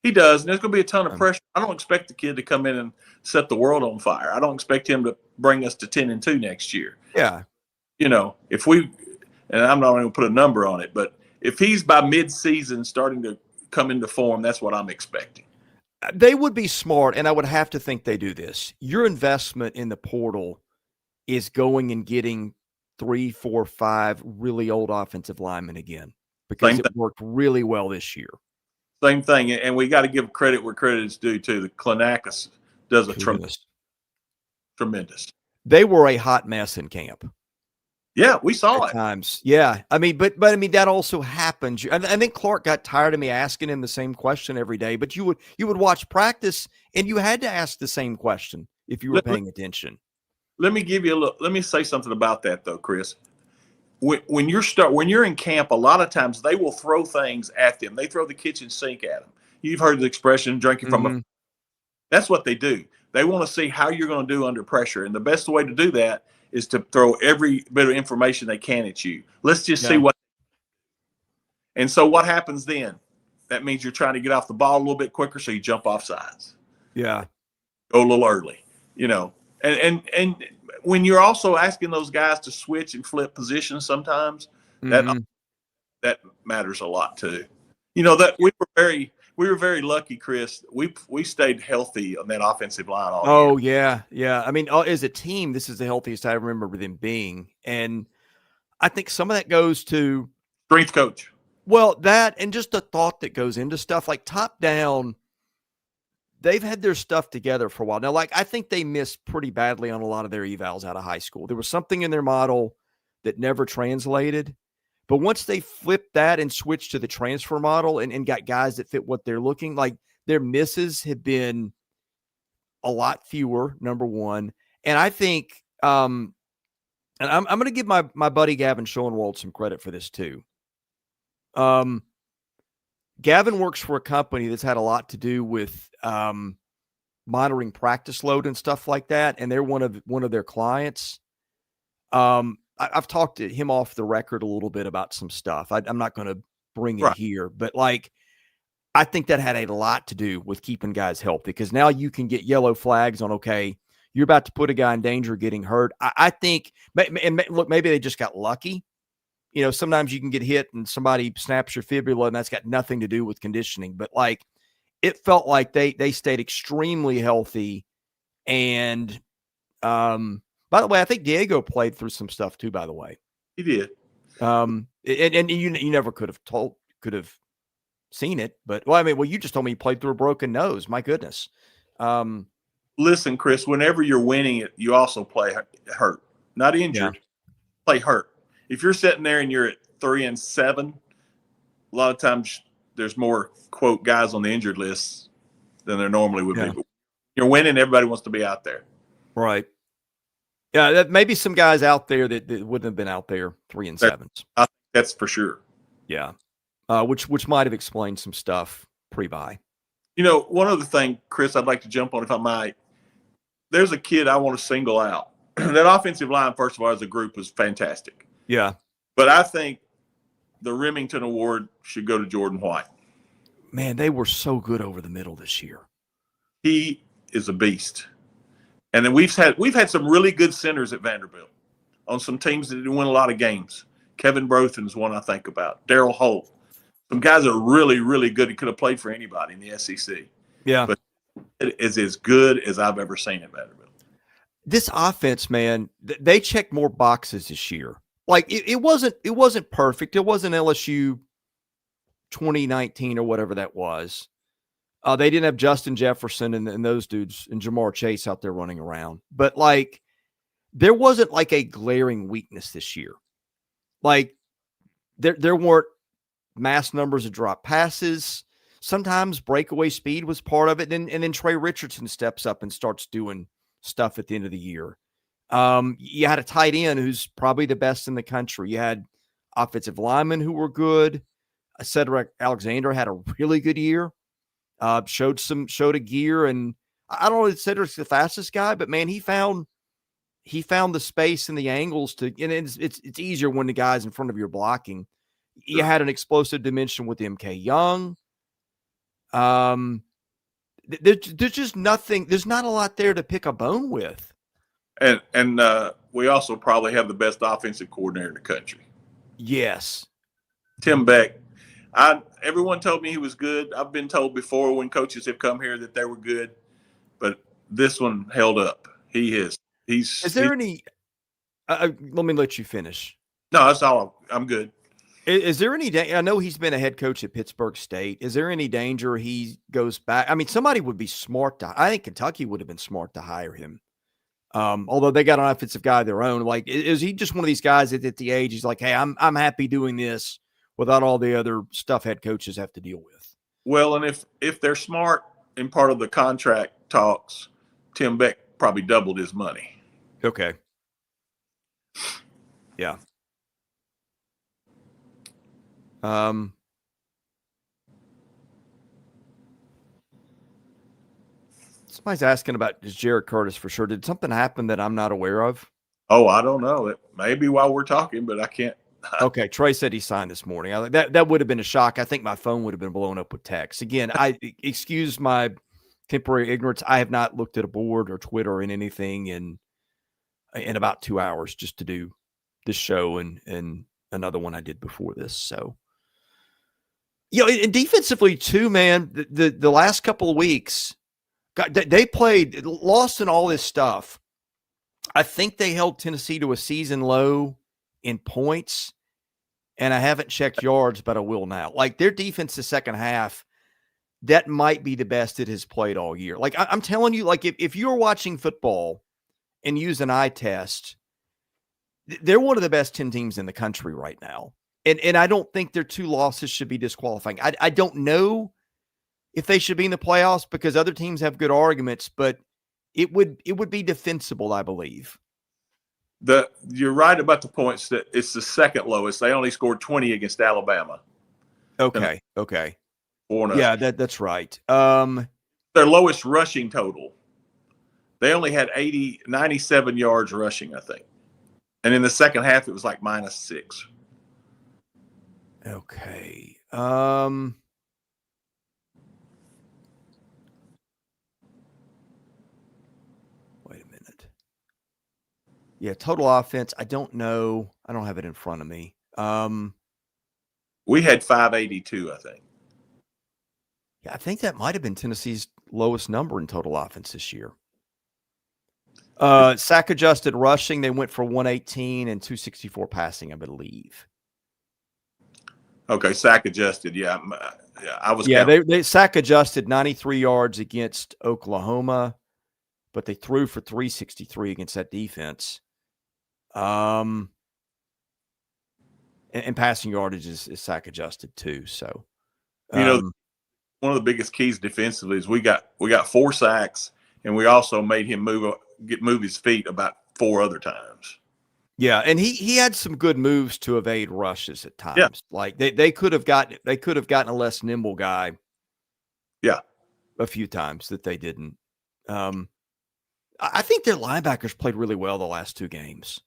He does. And there's going to be a ton of pressure. I don't expect the kid to come in and set the world on fire. I don't expect him to bring us to 10-2 next year. Yeah. You know, and I'm not going to put a number on it, but if he's by mid-season starting to come into form, that's what I'm expecting. They would be smart, and I would have to think they do this. Your investment in the portal is going and getting 3, 4, 5 really old offensive linemen again, because it worked really well this year. Same thing, and we got to give credit where credit is due too. The Clinacus does a tremendous. They were a hot mess in camp. Yeah, we saw it times. Yeah, I mean, but I mean, that also happens. I think Clark got tired of me asking him the same question every day. But you would watch practice, and you had to ask the same question if you were paying attention. Let me give you a look. Let me say something about that though, Chris. When you're in camp, a lot of times they will throw things at them. They throw the kitchen sink at them. You've heard the expression "drinking from a." That's what they do. They want to see how you're going to do under pressure, and the best way to do that is to throw every bit of information they can at you. Let's just see what. And so what happens then? That means you're trying to get off the ball a little bit quicker, so you jump off sides. Yeah. Go a little early, And when you're also asking those guys to switch and flip positions sometimes, that matters a lot too. That we were very lucky, Chris. We stayed healthy on that offensive line all year. Yeah. I mean, as a team, this is the healthiest I remember them being. And I think some of that goes to strength coach. Well, that and just the thought that goes into stuff like top down, they've had their stuff together for a while. Now, I think they missed pretty badly on a lot of their evals out of high school. There was something in their model that never translated. But once they flipped that and switched to the transfer model and got guys that fit what they're looking like, their misses have been a lot fewer, number one. And I think, and I'm going to give my buddy Gavin Schoenwald some credit for this too. Gavin works for a company that's had a lot to do with monitoring practice load and stuff like that, and they're one of their clients. I've talked to him off the record a little bit about some stuff. I'm not going to bring it here, but I think that had a lot to do with keeping guys healthy, because now you can get yellow flags on, okay, you're about to put a guy in danger of getting hurt. I think, and look, maybe they just got lucky. Sometimes you can get hit and somebody snaps your fibula, and that's got nothing to do with conditioning. But it felt like they stayed extremely healthy. And by the way, I think Diego played through some stuff too. By the way, he did. And you never could have seen it. But you just told me he played through a broken nose. My goodness. Listen, Chris. Whenever you're winning it, you also play hurt, not injured. Yeah. Play hurt. If you're sitting there and you're at 3-7, a lot of times there's more, quote, guys on the injured list than there normally would be. But you're winning, everybody wants to be out there. Right. Yeah, that maybe some guys out there that wouldn't have been out there 3-7. I think that's for sure. Yeah. Which might have explained some stuff pre-bye. One other thing, Chris, I'd like to jump on if I might. There's a kid I want to single out. That offensive line, first of all, as a group, was fantastic. Yeah. But I think the Remington Award should go to Jordan Wyatt. Man, they were so good over the middle this year. He is a beast. And then we've had some really good centers at Vanderbilt on some teams that didn't win a lot of games. Kevin Brothen is one I think about. Darryl Holt. Some guys are really, really good. He could have played for anybody in the SEC. Yeah. But it is as good as I've ever seen at Vanderbilt. This offense, man, they checked more boxes this year. It wasn't perfect. It wasn't LSU 2019 or whatever that was. They didn't have Justin Jefferson and those dudes and Jamar Chase out there running around. But there wasn't a glaring weakness this year. There weren't mass numbers of drop passes. Sometimes breakaway speed was part of it. And then Trey Richardson steps up and starts doing stuff at the end of the year. You had a tight end who's probably the best in the country. You had offensive linemen who were good. Cedric Alexander had a really good year. Showed a gear, and I don't know if Cedric's the fastest guy, but man, he found the space and the angles and it's easier when the guy's in front of you blocking. You had an explosive dimension with MK Young. There's just nothing. There's not a lot there to pick a bone with. And we also probably have the best offensive coordinator in the country. Yes. Tim Beck. Everyone told me he was good. I've been told before when coaches have come here that they were good, but this one held up. He is. Is there any let me let you finish. No, that's all. I'm good. Is there any I know he's been a head coach at Pittsburgh State. Is there any danger he goes back? I mean, somebody would be smart I think Kentucky would have been smart to hire him. Although they got an offensive guy of their own. Is he just one of these guys that at the age he's like, hey, I'm happy doing this without all the other stuff head coaches have to deal with? Well, and if they're smart in part of the contract talks, Tim Beck probably doubled his money. Okay. Yeah. Somebody's asking about Jared Curtis for sure. Did something happen that I'm not aware of? Oh, I don't know. It may be while we're talking, but I can't Okay, Trey said he signed this morning. That would have been a shock. I think my phone would have been blown up with texts. Again, I excuse my temporary ignorance. I have not looked at a board or Twitter or anything in about 2 hours just to do this show and another one I did before this. So, and defensively too, man, the last couple of weeks, they played, lost in all this stuff. I think they held Tennessee to a season low in points, and I haven't checked yards, but I will now. Like, their defense the second half, that might be the best it has played all year. Like, I'm telling you, like, if you're watching football and use an eye test, they're one of the best 10 teams in the country right now. And I don't think their 2 losses should be disqualifying. I don't know if they should be in the playoffs because other teams have good arguments, but it would be defensible, I believe. You're right about the points that it's the second lowest. They only scored 20 against Alabama. Okay. 4-0. Yeah, that's right. Their lowest rushing total. They only had 97 yards rushing, I think. And in the second half, it was like -6. Okay. Wait a minute. Yeah, total offense. I don't know. I don't have it in front of me. We had 582, I think. Yeah, I think that might have been Tennessee's lowest number in total offense this year. Sack adjusted rushing, they went for 118 and 264 passing, I believe. Okay, sack adjusted. Yeah, I was. Yeah, they sack adjusted 93 yards against Oklahoma, but they threw for 363 against that defense. And passing yardage is sack adjusted too. So, one of the biggest keys defensively is we got 4 sacks, and we also made him move his feet about 4 other times. Yeah, and he had some good moves to evade rushes at times. Yeah. Like they could have gotten a less nimble guy. Yeah, a few times that they didn't. I think their linebackers played really well the last 2 games.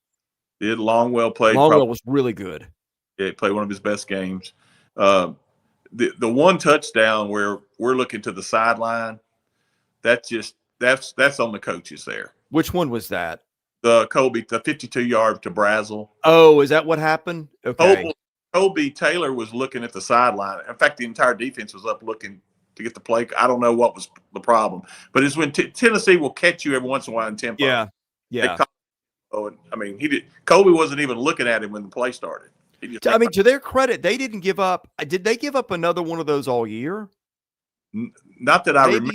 Did Longwell played? Longwell was really good. Yeah, he played one of his best games. The one touchdown where we're looking to the sideline, that's on the coaches there. Which one was that? The 52-yard to Brazel. Oh, is that what happened? Okay. Colby Taylor was looking at the sideline. In fact, the entire defense was up looking to get the play. I don't know what was the problem, but it's when Tennessee will catch you every once in a while in tempo. Yeah. Colby wasn't even looking at him when the play started. To their credit, they didn't give up. Did they give up another one of those all year? Not that I remember.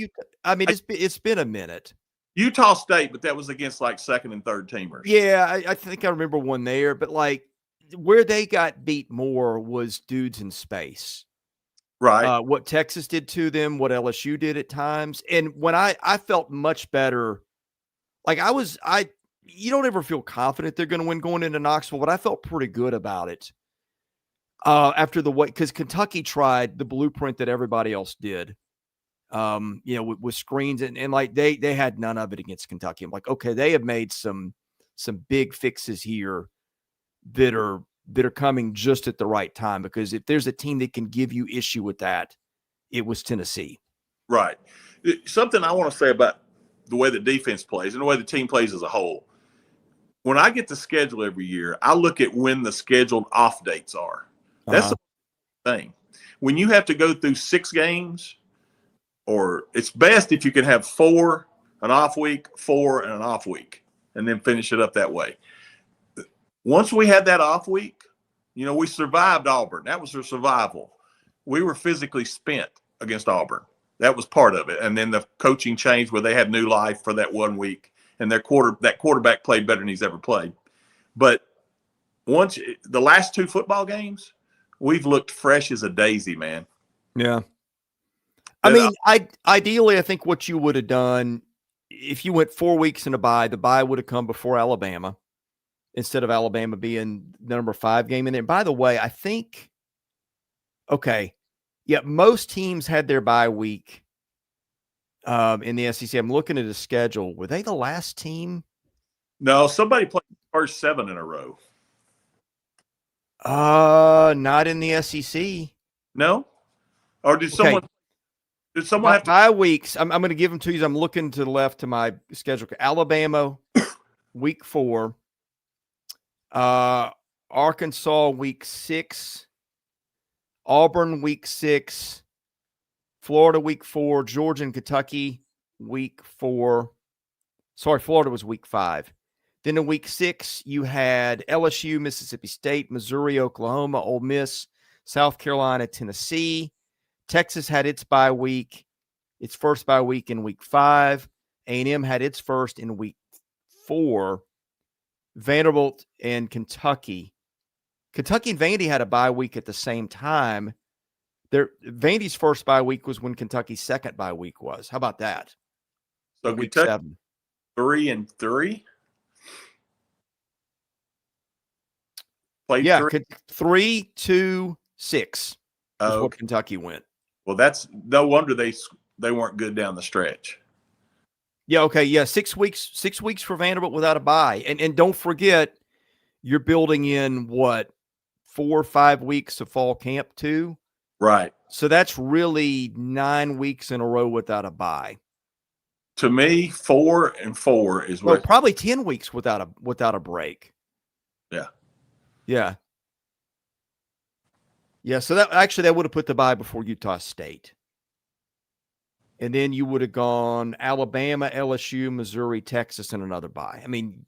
It's been a minute. Utah State, but that was against like second and third teamers. Yeah, I think I remember one there, but like where they got beat more was dudes in space. Right. What Texas did to them, what LSU did at times. And when I felt much better, like you don't ever feel confident they're going to win going into Knoxville, but I felt pretty good about it. After the way, because Kentucky tried the blueprint that everybody else did. With screens and like they had none of it against Kentucky. I'm like, okay, they have made some big fixes here that are coming just at the right time, because if there's a team that can give you issue with that, it was Tennessee. Right. Something I want to say about the way the defense plays and the way the team plays as a whole. When I get the schedule every year, I look at when the scheduled off dates are. That's the thing. When you have to go through 6 games, or it's best if you can have 4, an off week, 4, and an off week, and then finish it up that way. Once we had that off week, we survived Auburn. That was their survival. We were physically spent against Auburn. That was part of it. And then the coaching changed where they had new life for that 1 week, and that quarterback played better than he's ever played. But once the last 2 football games, we've looked fresh as a daisy, man. Yeah. Ideally, I think what you would have done if you went 4 weeks in a bye, the bye would have come before Alabama instead of Alabama being the number 5 game in there. And by the way, I think, most teams had their bye week in the SEC. I'm looking at the schedule. Were they the last team? No, somebody played the first 7 in a row. Not in the SEC. No, or did Okay. someone have to? Bye weeks. I'm going to give them to you. I'm looking to the left to my schedule. Alabama, week 4. Arkansas, week 6. Auburn, week 6. Florida, week 4. Georgia and Kentucky, week 4. Sorry, Florida was week 5. Then in week 6, you had LSU, Mississippi State, Missouri, Oklahoma, Ole Miss, South Carolina, Tennessee. Texas had its bye week, its first bye week in week 5. A&M had its first in week 4. Vanderbilt and Kentucky. Kentucky and Vandy had a bye week at the same time. Vandy's first bye week was when Kentucky's second bye week was. How about that? So week Kentucky 7. 3-3. Played 3, 2, 6 is what Kentucky went. Well, that's no wonder they weren't good down the stretch. Yeah, okay, yeah, 6 weeks. 6 weeks for Vanderbilt without a bye, and don't forget, you're building in what 4 or 5 weeks of fall camp too. Right. So that's really 9 weeks in a row without a bye. To me, 4 and 4 is what probably 10 weeks without a break. Yeah. Yeah. Yeah. So that would have put the bye before Utah State. And then you would have gone Alabama, LSU, Missouri, Texas, and another bye. I mean,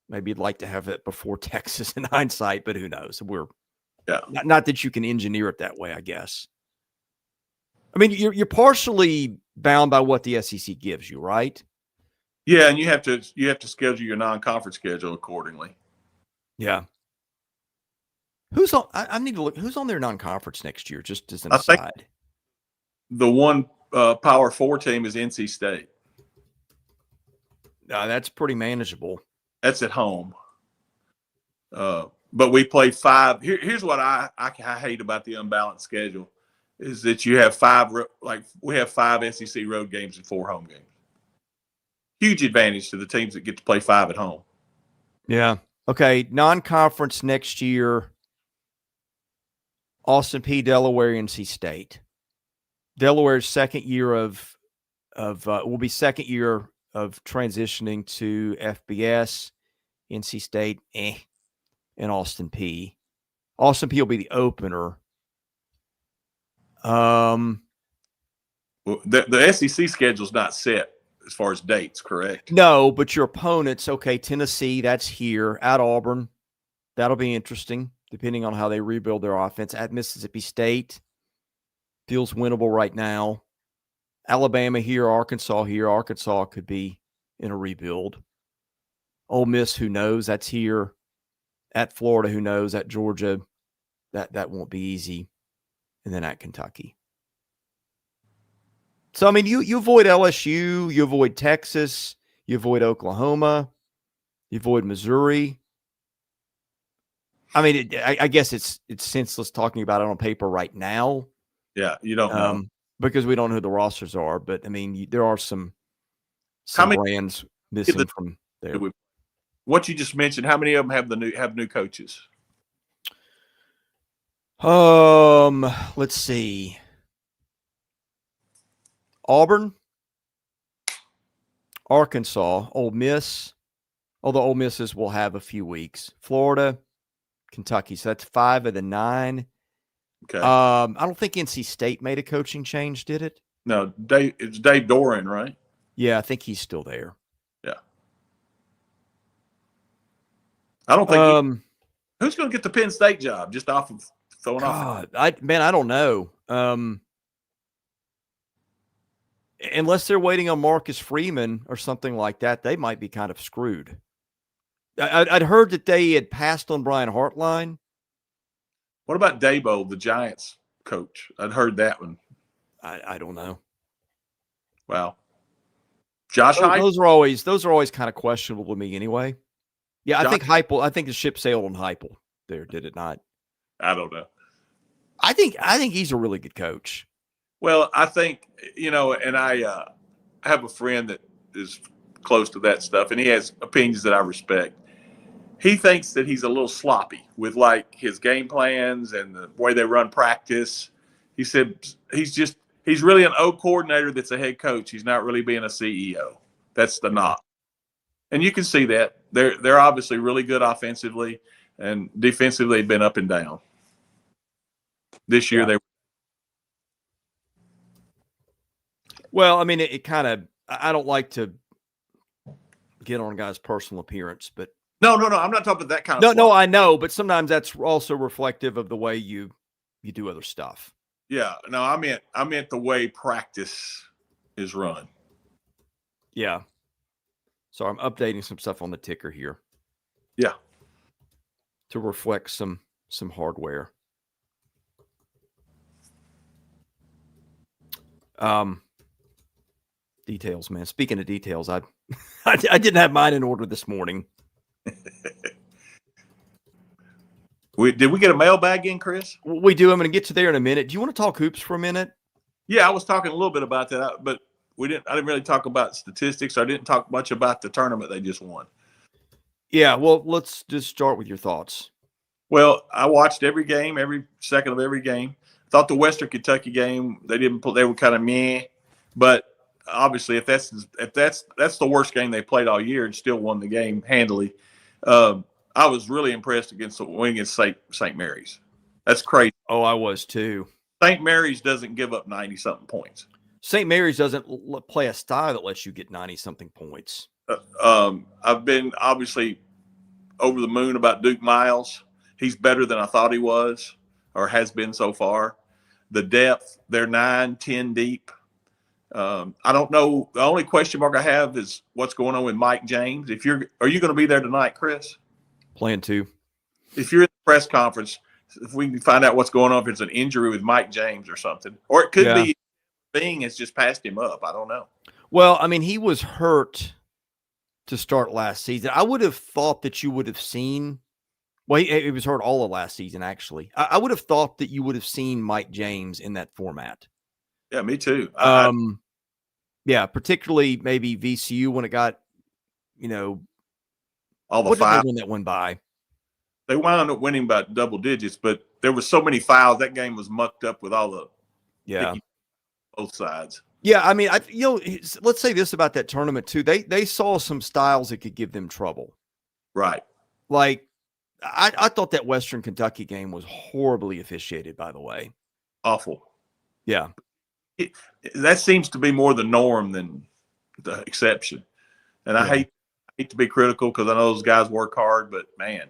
maybe you'd like to have it before Texas in hindsight, but who knows? Not that you can engineer it that way, I guess. I mean, you're partially bound by what the SEC gives you, right? Yeah, and you have to schedule your non-conference schedule accordingly. Yeah. Who's on? I need to look. Who's on their non-conference next year? Just as an aside. The one Power 4 team is NC State. That's pretty manageable. That's at home. But we play 5. Here's what I hate about the unbalanced schedule is that you have 5, like we have 5 SEC road games and 4 home games. Huge advantage to the teams that get to play 5 at home. Yeah. Okay. Non-conference next year. Austin P, Delaware, NC State. Delaware's second year will be second year of transitioning to FBS. NC State, and Austin P. Austin P will be the opener. Well, the SEC schedule's not set as far as dates, correct? No, but your opponents, okay, Tennessee, that's here. At Auburn, that'll be interesting, depending on how they rebuild their offense. At Mississippi State, feels winnable right now. Alabama here, Arkansas here. Arkansas could be in a rebuild. Ole Miss, who knows? That's here. At Florida, who knows? At Georgia, that won't be easy. And then at Kentucky. So, I mean, you avoid LSU, you avoid Texas, you avoid Oklahoma, you avoid Missouri. I mean, I guess it's senseless talking about it on paper right now. Yeah, you don't know. Because we don't know who the rosters are. But, I mean, there are some brands missing from there. What you just mentioned, how many of them have new coaches? Let's see. Auburn, Arkansas, Ole Miss, although Ole Misses will have a few weeks. Florida, Kentucky. So that's 5 of the 9. Okay. I don't think NC State made a coaching change, did it? No, it's Dave Doran, right? Yeah, I think he's still there. Yeah. I don't think who's going to get the Penn State job just off of throwing off? I don't know. Unless they're waiting on Marcus Freeman or something like that, they might be kind of screwed. I'd heard that they had passed on Brian Hartline. What about Dabo, the Giants coach? I'd heard that one. I don't know. Wow. Josh Heupel? Those are always kind of questionable to me anyway. Yeah, I think the ship sailed on Heupel there, did it not? I don't know. I think he's a really good coach. Well, I think, and I have a friend that is close to that stuff, and he has opinions that I respect. he thinks that he's a little sloppy with like his game plans and the way they run practice. He said he's really an O coordinator that's a head coach. He's not really being a CEO. That's the knock. And you can see that. They're obviously really good offensively, and defensively they've been up and down. This year Well, I mean, it kind of – I don't like to get on a guy's personal appearance, but – No. I'm not talking about that kind of No, I know, but sometimes that's also reflective of the way you do other stuff. Yeah. No, I meant the way practice is run. Yeah. So I'm updating some stuff on the ticker here. Yeah. To reflect some hardware. Details, man. Speaking of details, I didn't have mine in order this morning. Did we get a mailbag in, Chris? We do. I'm going to get to there in a minute. Do you want to talk hoops for a minute? Yeah, I was talking a little bit about that, but I didn't really talk about statistics. I didn't talk much about the tournament they just won. Yeah, well, let's just start with your thoughts. Well, I watched every game, every second of every game. Thought the Western Kentucky game, they were kind of meh, but obviously if that's the worst game they played all year and still won the game handily. I was really impressed against the win against Saint Mary's. That's crazy. Oh, I was too. Saint Mary's doesn't give up 90-something points. St. Mary's doesn't play a style that lets you get 90-something points. I've been obviously over the moon about Duke Miles. He's better than I thought he was or has been so far. The depth, they're 9-10 deep. I don't know. The only question mark I have is what's going on with Mike James. Are you going to be there tonight, Chris? Plan to. If you're at the press conference, if we can find out what's going on, if it's an injury with Mike James or something, or it could be Bing has just passed him up. I don't know. Well, I mean, he was hurt to start last season. I would have thought that you would have seen. Well, he was hurt all of last season, actually. I would have thought that you would have seen Mike James in that format. Yeah, me too. Yeah, particularly maybe VCU when it got, all the what fouls. Did they win that one by? They wound up winning by double digits, but there were so many fouls. That game was mucked up with all the both sides. Yeah, I mean, let's say this about that tournament too. They saw some styles that could give them trouble. Right. Like, I thought that Western Kentucky game was horribly officiated, by the way. Awful. Yeah. That seems to be more the norm than the exception. And I hate to be critical because I know those guys work hard, but man,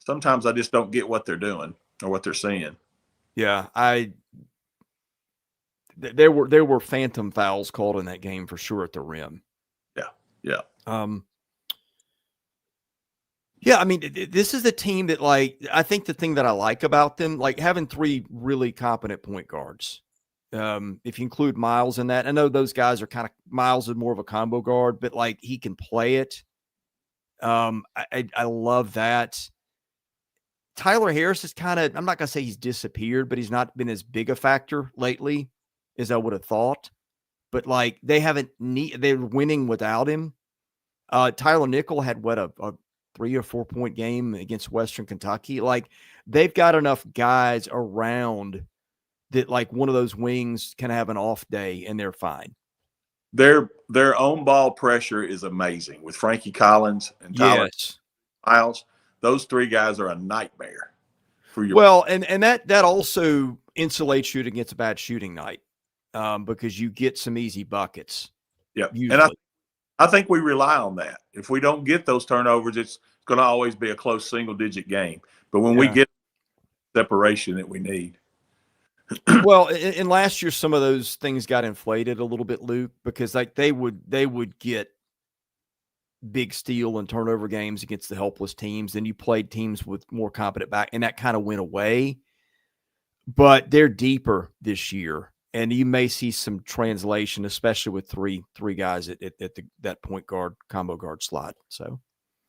sometimes I just don't get what they're doing or what they're seeing. Yeah, there were phantom fouls called in that game for sure at the rim. Yeah. Yeah, I mean, this is a team that, like, I think the thing that I like about them, like having three really competent point guards. If you include Miles in that, I know those guys are Miles is more of a combo guard, but like he can play it. I love that. Tyler Harris is I'm not going to say he's disappeared, but he's not been as big a factor lately as I would have thought. But like they're winning without him. Tyler Nickel had a 3 or 4 point game against Western Kentucky. Like they've got enough guys around that like one of those wings can have an off day and they're fine. Their own ball pressure is amazing with Frankie Collins and Tyler Miles. Those three guys are a nightmare for your. Well, and that also insulates you against a bad shooting night because you get some easy buckets. Yeah, usually. And I think we rely on that. If we don't get those turnovers, it's going to always be a close single-digit game. But when we get separation that we need. Well, and last year some of those things got inflated a little bit, Luke, because like they would get big steal and turnover games against the helpless teams. Then you played teams with more competent back, and that kind of went away. But they're deeper this year, and you may see some translation, especially with three guys at that point guard combo guard slot. So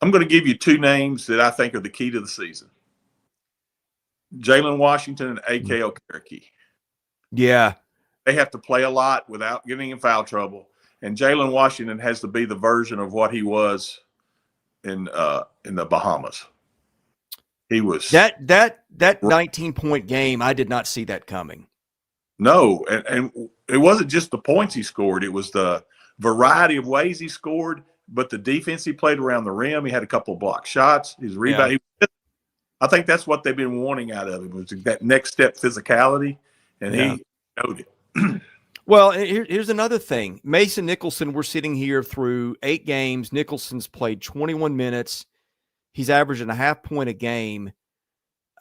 I'm going to give you two names that I think are the key to the season: Jalen Washington and A.K. Okereke. Yeah, they have to play a lot without getting in foul trouble. And Jalen Washington has to be the version of what he was in the Bahamas. He was that 19-point game. I did not see that coming. No, and it wasn't just the points he scored. It was the variety of ways he scored, but the defense he played around the rim. He had a couple of block shots. His rebound. Yeah. I think that's what they've been wanting out of him, was that next step physicality, and he showed it. Well, here's another thing. Mason Nicholson, we're sitting here through 8 games. Nicholson's played 21 minutes. He's averaging a half point a game.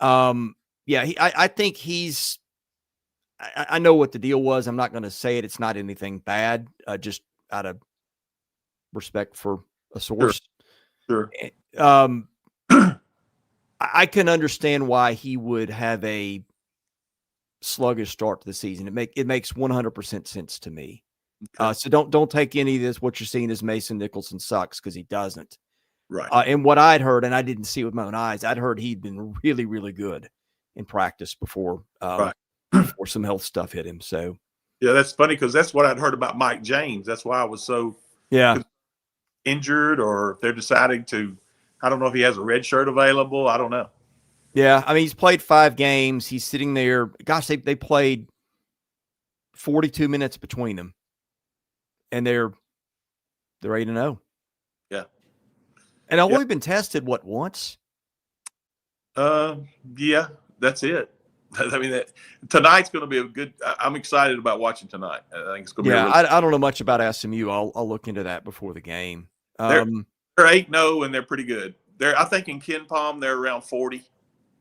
I think he's – I know what the deal was. I'm not going to say it. It's not anything bad, just out of respect for a source. Sure. I can understand why he would have a sluggish start to the season. It makes 100% sense to me. Okay. So don't take any of this. What you're seeing is Mason Nicholson sucks, because he doesn't. Right. And what I'd heard, and I didn't see it with my own eyes, I'd heard he'd been really, really good in practice before before some health stuff hit him. So yeah, that's funny, because that's what I'd heard about Mike James. That's why I was so injured, or if they're deciding to. I don't know if he has a red shirt available. I don't know. Yeah, I mean, he's played 5 games. He's sitting there. Gosh, they played 42 minutes between them, and they're 8-0. Yeah, and I've only been tested once. Yeah, that's it. I mean, tonight's going to be a good. I'm excited about watching tonight. I think it's going to be. I don't know much about SMU. I'll look into that before the game. They're 8-0 and they're pretty good. I think in Ken Palm they're around 40.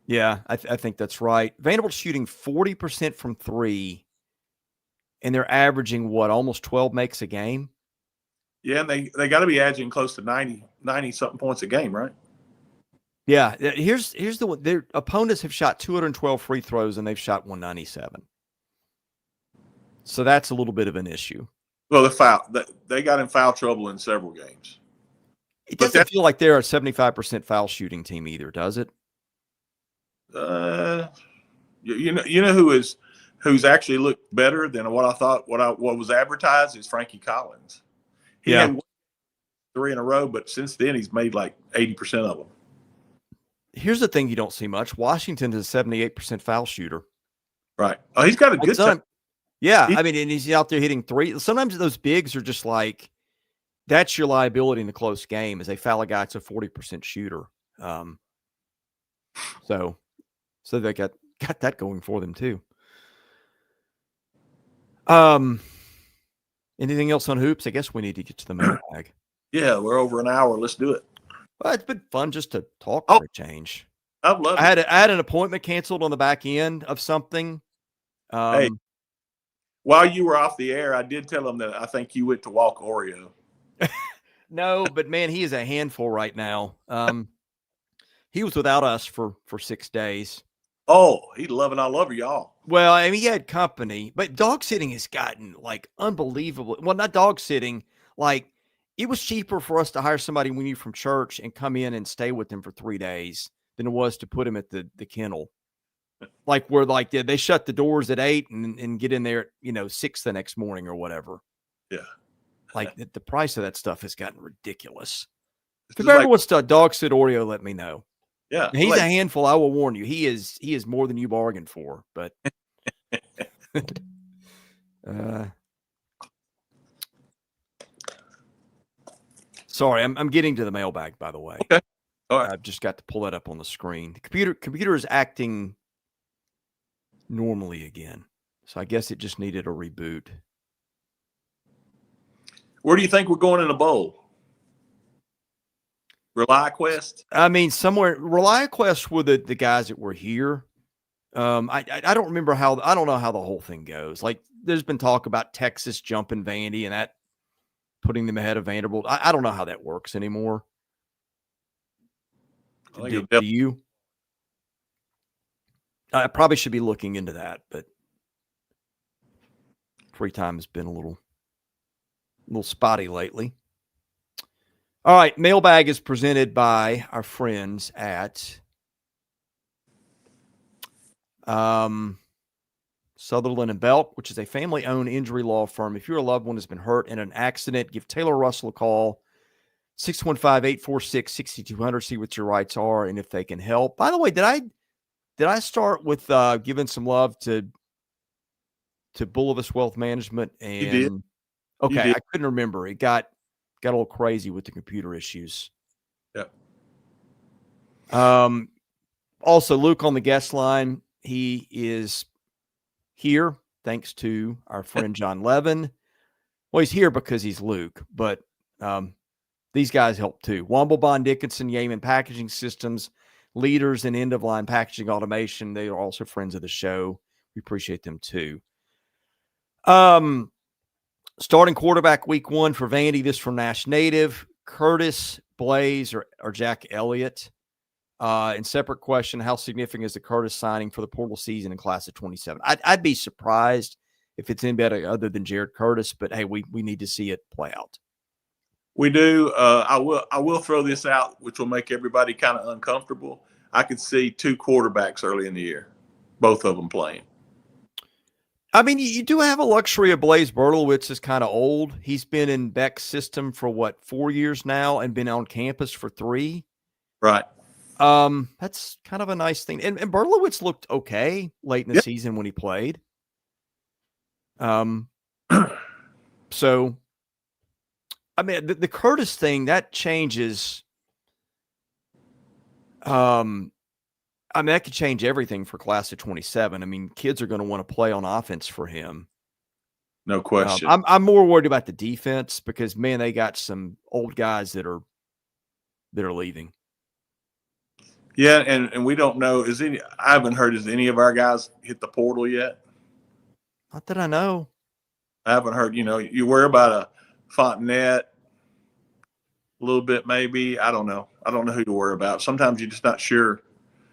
Yeah, I think that's right. Vanderbilt's shooting 40% from 3, and they're averaging almost 12 makes a game. Yeah, and they got to be averaging close to 90 something points a game, right? Yeah, here's the one. Their opponents have shot 212 free throws, and they've shot 197. So that's a little bit of an issue. Well, they got in foul trouble in several games. It doesn't feel like they're a 75% foul shooting team either, does it? You know who's actually looked better than what I thought. What was advertised is Frankie Collins. He had 3 in a row, but since then he's made like 80% of them. Here's the thing you don't see much. Washington is a 78% foul shooter. Right. Oh, he's got a good time. Yeah, I mean, and he's out there hitting 3. Sometimes those bigs are just like, that's your liability in the close game, is they foul a guy that's a 40% shooter. So they got that going for them too. Anything else on hoops? I guess we need to get to the mailbag. Yeah, we're over an hour. Let's do it. Well, it's been fun just to talk for a change. I've loved it. I had an appointment canceled on the back end of something. Hey, while you were off the air, I did tell him that I think you went to walk Oreo. No, but man, he is a handful right now. He was without us for 6 days. Oh, he's loving all over y'all. Well, I mean, he had company, but dog sitting has gotten like unbelievable. Well, not dog sitting. Like, it was cheaper for us to hire somebody we knew from church and come in and stay with them for 3 days than it was to put him at the kennel. Like, where like they shut the doors at 8 and get in there at 6 the next morning or whatever. Yeah. Like the price of that stuff has gotten ridiculous. If you ever wants to dog sit Oreo, let me know. Yeah. And he's a handful. I will warn you. He is more than you bargained for, but sorry, I'm getting to the mailbag, by the way. Okay. All right. I've just got to pull that up on the screen. The computer is acting normally again. So I guess it just needed a reboot. Where do you think we're going in a bowl? ReliaQuest? I mean, somewhere ReliaQuest were the guys that were here. I don't remember I don't know how the whole thing goes. Like, there's been talk about Texas jumping Vandy and that putting them ahead of Vanderbilt. I don't know how that works anymore. Do you? I probably should be looking into that, but free time has been a little spotty lately. All right, mailbag is presented by our friends at Sutherland and Belk, which is a family-owned injury law firm. If your loved one has been hurt in an accident, give Taylor Russell a call. 615-846-6200. See what your rights are and if they can help. By the way, did I start with giving some love to Bullavis Wealth Management? And You did. Okay, You did. I couldn't remember. It got a little crazy with the computer issues. Yeah. Also, Luke on the guest line. He is here thanks to our friend John Levin. Well, he's here because he's Luke, but these guys help too. Womble Bond Dickinson, Yeaman Packaging Systems, leaders in end-of-line packaging automation. They are also friends of the show. We appreciate them too. Starting quarterback week 1 for Vandy. This from Nash native, Curtis, Blaze, or Jack Elliott. And separate question, how significant is the Curtis signing for the portal season in class of 27? I'd be surprised if it's anybody other than Jared Curtis, but hey, we need to see it play out. We do. I will throw this out, which will make everybody kind of uncomfortable. I could see 2 quarterbacks early in the year, both of them playing. I mean, you do have a luxury of Blaze Berlowitz is kind of old. He's been in Beck's system for 4 years now and been on campus for 3. Right. That's kind of a nice thing. And Berlowitz looked okay late in the season when he played. So, I mean, the Curtis thing, that changes. I mean, that could change everything for class of 27. I mean, kids are going to want to play on offense for him. No question. I'm more worried about the defense because, man, they got some old guys that are leaving. Yeah, and we don't know. I haven't heard, has any of our guys hit the portal yet? Not that I know. I haven't heard. You worry about a Fontenette a little bit, maybe. I don't know. I don't know who to worry about. Sometimes you're just not sure.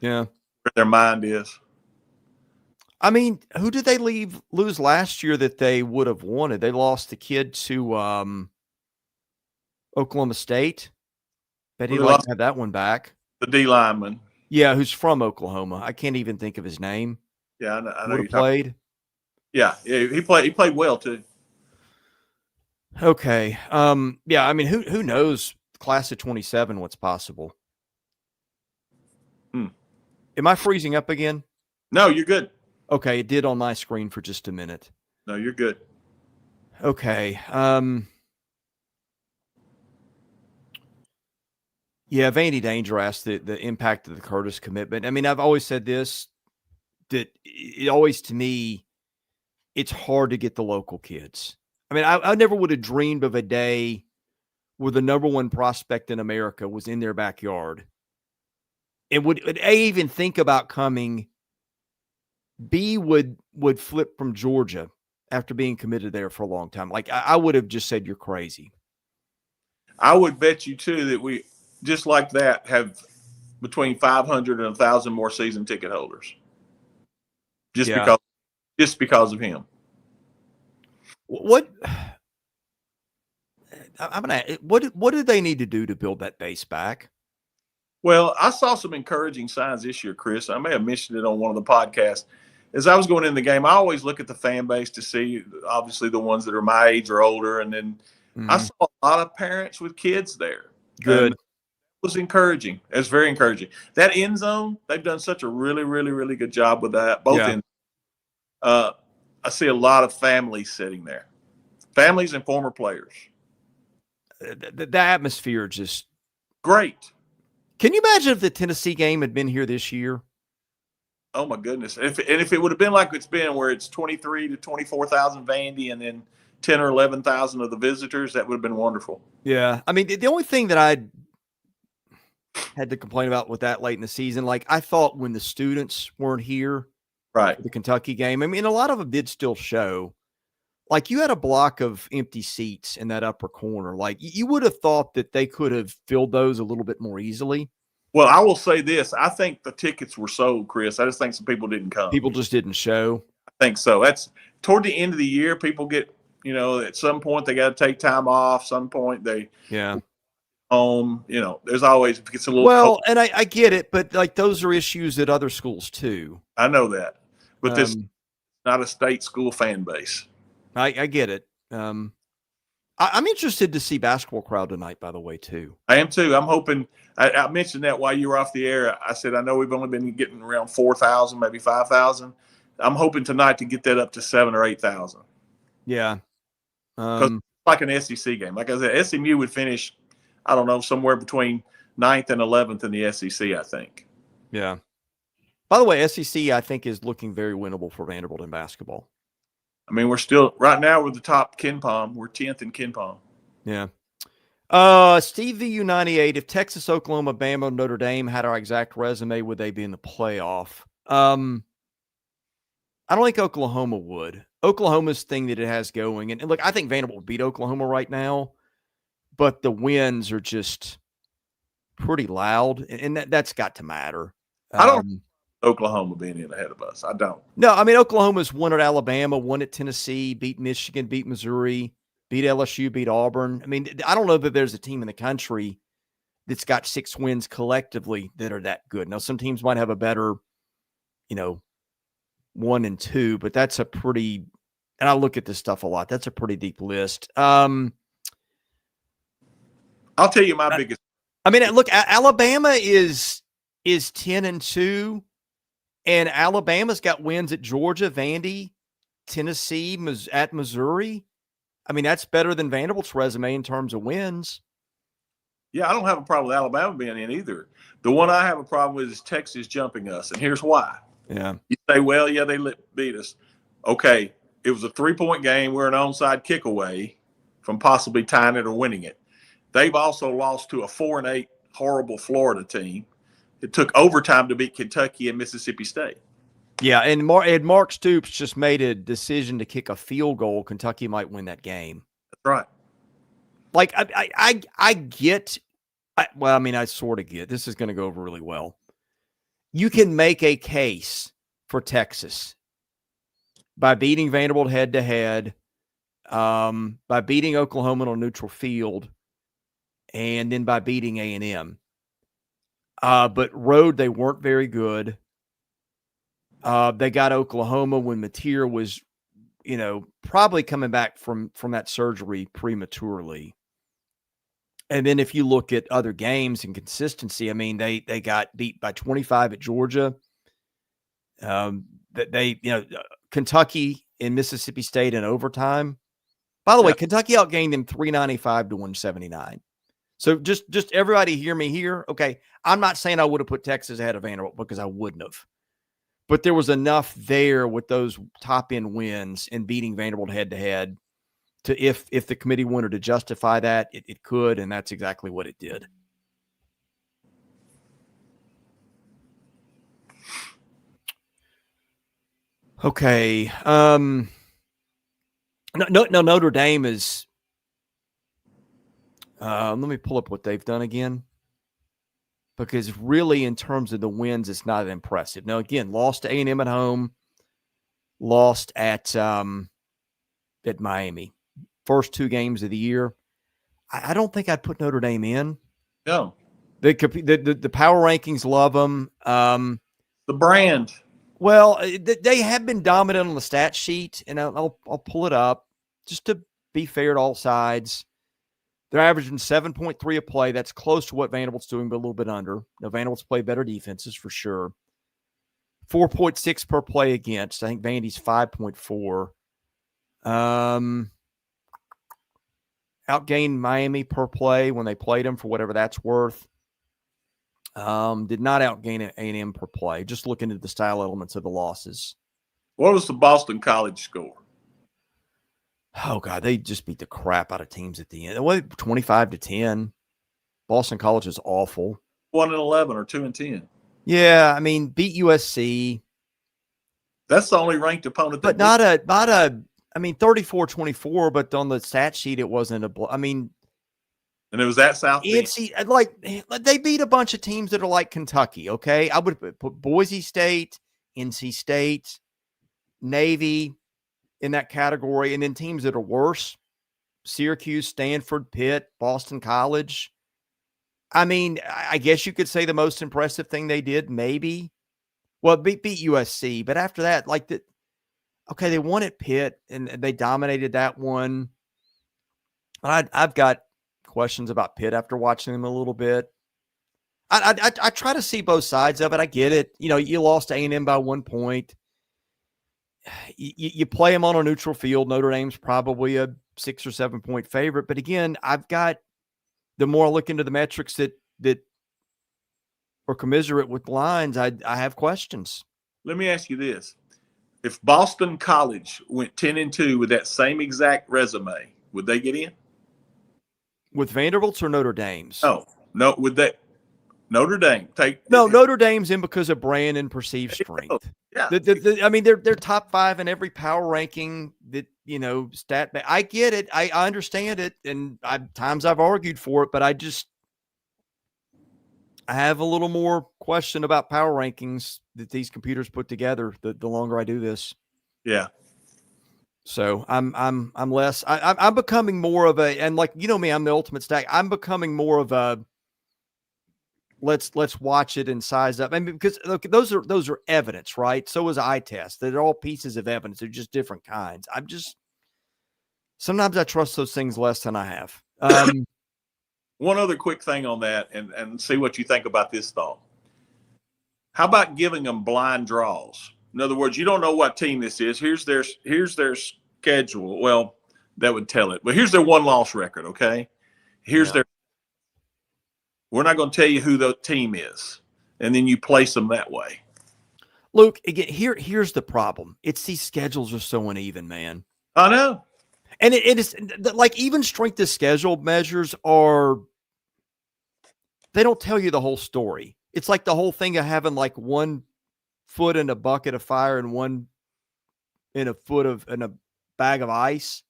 Yeah. Where their mind is. I mean, who did they lose last year that they would have wanted? They lost the kid to Oklahoma State. Bet he'd like to have that one back. The D lineman. Yeah, who's from Oklahoma. I can't even think of his name. Yeah, I know. Would have played. Yeah, he played well too. Okay. Yeah, I mean, who knows? Class of 27, what's possible? Am I freezing up again? No, you're good. Okay, it did on my screen for just a minute. No, you're good. Okay. Yeah, Vandy Danger asked the impact of the Curtis commitment. I mean, I've always said this, that it always, to me, it's hard to get the local kids. I mean, I never would have dreamed of a day where the number 1 prospect in America was in their backyard. And would A, even think about coming, B, would flip from Georgia after being committed there for a long time. Like, I would have just said, you're crazy. I would bet you, too, that we, just like that, have between 500 and 1,000 more season ticket holders. Just because of him. What do they need to do to build that base back? Well, I saw some encouraging signs this year, Chris. I may have mentioned it on one of the podcasts. As I was going in the game, I always look at the fan base to see, obviously, the ones that are my age or older. And then I saw a lot of parents with kids there. Good. And it was encouraging. It was very encouraging. That end zone, they've done such a really, really, really good job with that. Both ends. I see a lot of families sitting there. Families and former players. The atmosphere just great. Can you imagine if the Tennessee game had been here this year? Oh my goodness! If it would have been like it's been, where it's 23 to 24,000 Vandy, and then 10 or 11,000 of the visitors, that would have been wonderful. Yeah, I mean, the only thing that I had to complain about with that late in the season, like I thought when the students weren't here, right, for the Kentucky game. I mean, a lot of them did still show. Like, you had a block of empty seats in that upper corner. Like, you would have thought that they could have filled those a little bit more easily. Well, I will say this. I think the tickets were sold, Chris. I just think some people didn't come. People just didn't show. I think so. That's toward the end of the year. People get, at some point they got to take time off. Some point they home. There's always, if it's a little cold. And I get it, but like those are issues at other schools too. I know that, but this is not a state school fan base. I get it. I'm interested to see basketball crowd tonight, by the way, too. I am too. I'm hoping. I mentioned that while you were off the air. I said I know we've only been getting around 4,000, maybe 5,000. I'm hoping tonight to get that up to 7,000 or 8,000. Yeah, because like an SEC game. Like I said, SMU would finish, I don't know, somewhere between 9th and 11th in the SEC. I think. Yeah. By the way, SEC I think is looking very winnable for Vanderbilt in basketball. I mean, we're still right now. We're the top KenPom. We're 10th in KenPom. Yeah. Steve VU98, if Texas, Oklahoma, Bama, Notre Dame had our exact resume, would they be in the playoff? I don't think Oklahoma would. Oklahoma's thing that it has going, and look, I think Vanderbilt would beat Oklahoma right now, but the wins are just pretty loud, and that's got to matter. I don't Oklahoma being in ahead of us. I don't. No, I mean, Oklahoma's won at Alabama, won at Tennessee, beat Michigan, beat Missouri, beat LSU, beat Auburn. I mean, I don't know that there's a team in the country that's got 6 wins collectively that are that good. Now, some teams might have a better, 1 and 2, but that's a pretty, and I look at this stuff a lot. That's a pretty deep list. I'll tell you my biggest. I mean, look, Alabama is 10-2, and Alabama's got wins at Georgia, Vandy, Tennessee, at Missouri. I mean, that's better than Vanderbilt's resume in terms of wins. Yeah, I don't have a problem with Alabama being in either. The one I have a problem with is Texas jumping us, and here's why. Yeah. You say, well, yeah, they beat us. Okay, it was a 3-point game. We're an onside kick away from possibly tying it or winning it. They've also lost to a 4-8 horrible Florida team. It took overtime to beat Kentucky and Mississippi State. Yeah, and Mark Stoops just made a decision to kick a field goal. Kentucky might win that game. That's right. Like, I get – I sort of get. This is going to go over really well. You can make a case for Texas by beating Vanderbilt head-to-head, by beating Oklahoma on a neutral field, and then by beating A&M. But road, they weren't very good. They got Oklahoma when Mateer was, probably coming back from that surgery prematurely. And then if you look at other games and consistency, I mean, they got beat by 25 at Georgia. Kentucky and Mississippi State in overtime. By the way, Kentucky outgained them 395 to 179. So just everybody hear me here. Okay, I'm not saying I would have put Texas ahead of Vanderbilt because I wouldn't have. But there was enough there with those top-end wins and beating Vanderbilt head-to-head to if the committee wanted to justify that, it could, and that's exactly what it did. Okay. No, Notre Dame is let me pull up what they've done again. Because really, in terms of the wins, it's not impressive. Now, again, lost to A&M at home, lost at Miami. First 2 games of the year. I don't think I'd put Notre Dame in. No. The power rankings love them. The brand. Well, they have been dominant on the stat sheet, and I'll pull it up just to be fair to all sides. They're averaging 7.3 a play. That's close to what Vanderbilt's doing, but a little bit under. Now, Vanderbilt's play better defenses for sure. 4.6 per play against. I think Vandy's 5.4. Outgained Miami per play when they played them for whatever that's worth. Did not outgain A&M per play. Just looking at the style elements of the losses. What was the Boston College score? Oh, God, they just beat the crap out of teams at the end. 25-10. Boston College is awful. 1-11 or 2-10. Yeah, I mean, beat USC. That's the only ranked opponent. But not a 34-24, but on the stat sheet, it wasn't and it was at South Bend. They beat a bunch of teams that are like Kentucky, okay? I would put Boise State, NC State, Navy in that category, and then teams that are worse, Syracuse, Stanford, Pitt, Boston College. I mean, I guess you could say the most impressive thing they did, maybe. Well, beat USC, but after that, they won at Pitt, and they dominated that one. I've got questions about Pitt after watching them a little bit. I try to see both sides of it. I get it. You lost to A&M by 1 point. You play them on a neutral field. Notre Dame's probably a 6 or 7 point favorite. But again, the more I look into the metrics that are commiserate with lines, I have questions. Let me ask you this. If Boston College went 10-2 with that same exact resume, would they get in? With Vanderbilt's or Notre Dame's? No, with that Notre Dame. Notre Dame's in because of brand and perceived strength. Yeah. They're top 5 in every power ranking that, stat. I get it. I understand it. And times I've argued for it, but I have a little more question about power rankings that these computers put together the longer I do this. Yeah. So I'm less, I'm becoming more of and like, me, I'm the ultimate stack. I'm becoming more of a, let's watch it and size up. Because look, those are evidence, right? So is eye test. They're all pieces of evidence. They're just different kinds. Sometimes I trust those things less than I have. One other quick thing on that, and see what you think about this thought. How about giving them blind draws? In other words, you don't know what team this is. Here's their schedule. Well, that would tell it. But here's their 1-loss record, okay? We're not going to tell you who the team is. And then you place them that way. Luke, again, here's the problem. It's these schedules are so uneven, man. I know. And it is like even strength of schedule measures they don't tell you the whole story. It's like the whole thing of having like 1 foot in a bucket of fire and 1 in a bag of ice,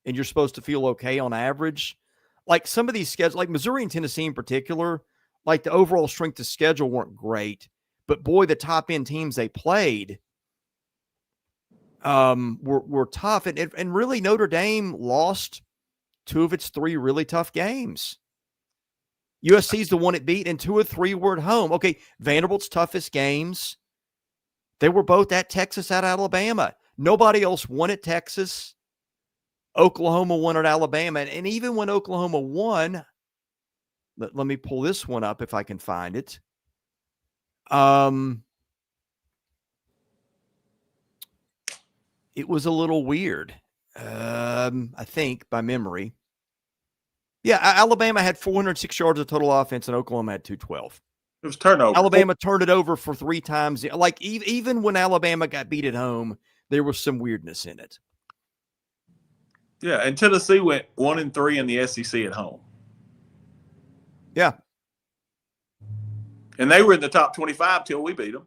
and you're supposed to feel okay on average. Like some of these schedules, like Missouri and Tennessee in particular, like the overall strength of schedule weren't great, but boy, the top end teams they played were tough. And really Notre Dame lost 2 of its 3 really tough games. USC's the one it beat, and 2 or 3 were at home. Okay, Vanderbilt's toughest games, they were both at Texas, at Alabama. Nobody else won at Texas. Oklahoma won at Alabama. And even when Oklahoma won, let me pull this one up if I can find it. It was a little weird, I think, by memory. Yeah, Alabama had 406 yards of total offense, and Oklahoma had 212. It was turnover. Alabama turned it over for 3 times. Like, even when Alabama got beat at home, there was some weirdness in it. Yeah, and Tennessee went 1-3 in the SEC at home. Yeah. And they were in the top 25 till we beat them.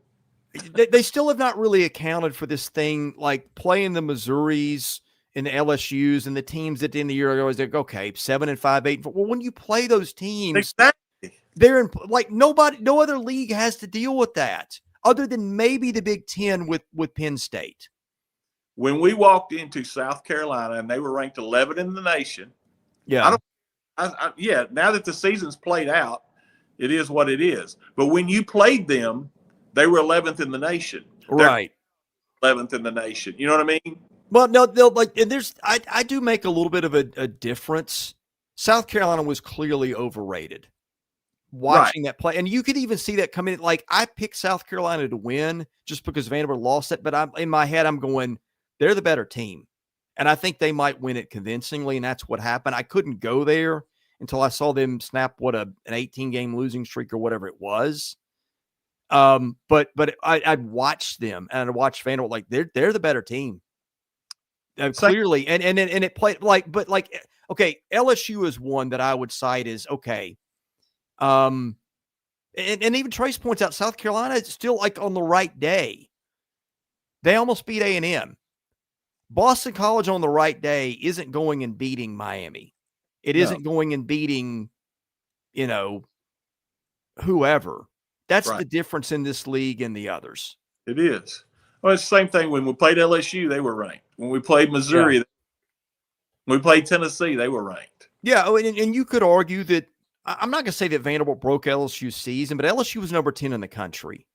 They still have not really accounted for this thing, like playing the Missouris and the LSUs and the teams at the end of the year are always like, okay, 7-5, 8-4. Well, when you play those teams, exactly, they're in like no other league has to deal with that other than maybe the Big Ten with Penn State. When we walked into South Carolina and they were ranked 11 in the nation. Yeah. Now that the season's played out, it is what it is. But when you played them, they were 11th in the nation. Right. 11th in the nation. You know what I mean? Well, no, they'll like, and I do make a little bit of a difference. South Carolina was clearly overrated. Watching that play, and you could even see that coming. Like I picked South Carolina to win just because Vanderbilt lost it, but in my head I'm going, they're the better team, and I think they might win it convincingly, and that's what happened. I couldn't go there until I saw them snap an 18-game losing streak or whatever it was. But I'd watched them and I'd watched Vanderbilt like they're the better team. Clearly, and it played okay, LSU is one that I would cite as okay. And even Trace points out South Carolina is still like on the right day. They almost beat A&M. Boston College on the right day isn't going and beating Miami. It isn't going and beating, whoever. That's the difference in this league and the others. It is. Well, it's the same thing. When we played LSU, they were ranked. When we played Missouri, when we played Tennessee, they were ranked. Yeah, and you could argue that I'm not going to say that Vanderbilt broke LSU's season, but LSU was number 10 in the country.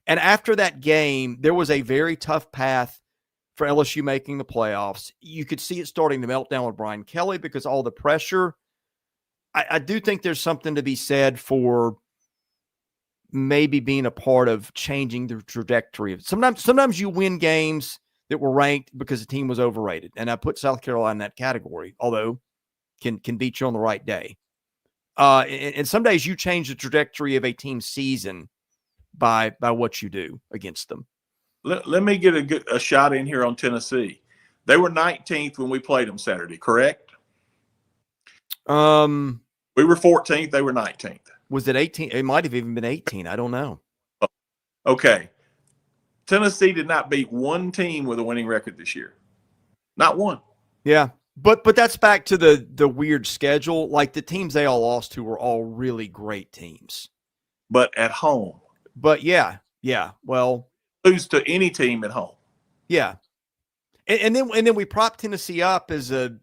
And after that game, there was a very tough path for LSU making the playoffs. You could see it starting to melt down with Brian Kelly because all the pressure. I do think there's something to be said for maybe being a part of changing the trajectory of sometimes you win games that were ranked because the team was overrated. And I put South Carolina in that category, although can beat you on the right day. And some days you change the trajectory of a team's season by what you do against them. Let me get a shot in here on Tennessee. They were 19th when we played them Saturday, correct? We were 14th. They were 19th. Was it 18? It might have even been 18. I don't know. Okay. Tennessee did not beat one team with a winning record this year. Not one. Yeah. But that's back to the weird schedule. Like the teams they all lost to were all really great teams. But at home. But yeah. Well, lose to any team at home. Yeah. And then we propped Tennessee up as that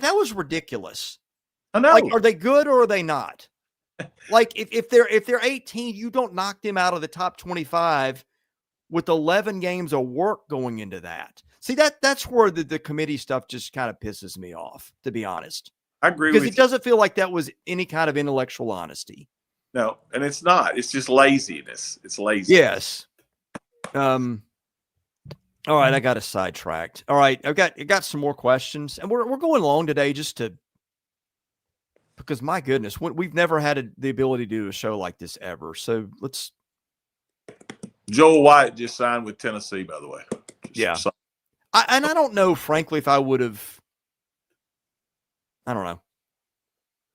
was ridiculous. I know. Like, are they good or are they not? Like if they're 18, you don't knock them out of the top 25 with 11 games of work going into that. See, that's where the committee stuff just kind of pisses me off, to be honest. I agree with you. Because it doesn't feel like that was any kind of intellectual honesty. No, and it's not. It's just laziness. It's lazy. Yes. All right, I got us sidetracked. All right, I got some more questions, and we're going long today because my goodness, we've never had the ability to do a show like this ever. So let's. Joel Wyatt just signed with Tennessee, by the way. Yeah, I don't know, frankly, if I would have. I don't know.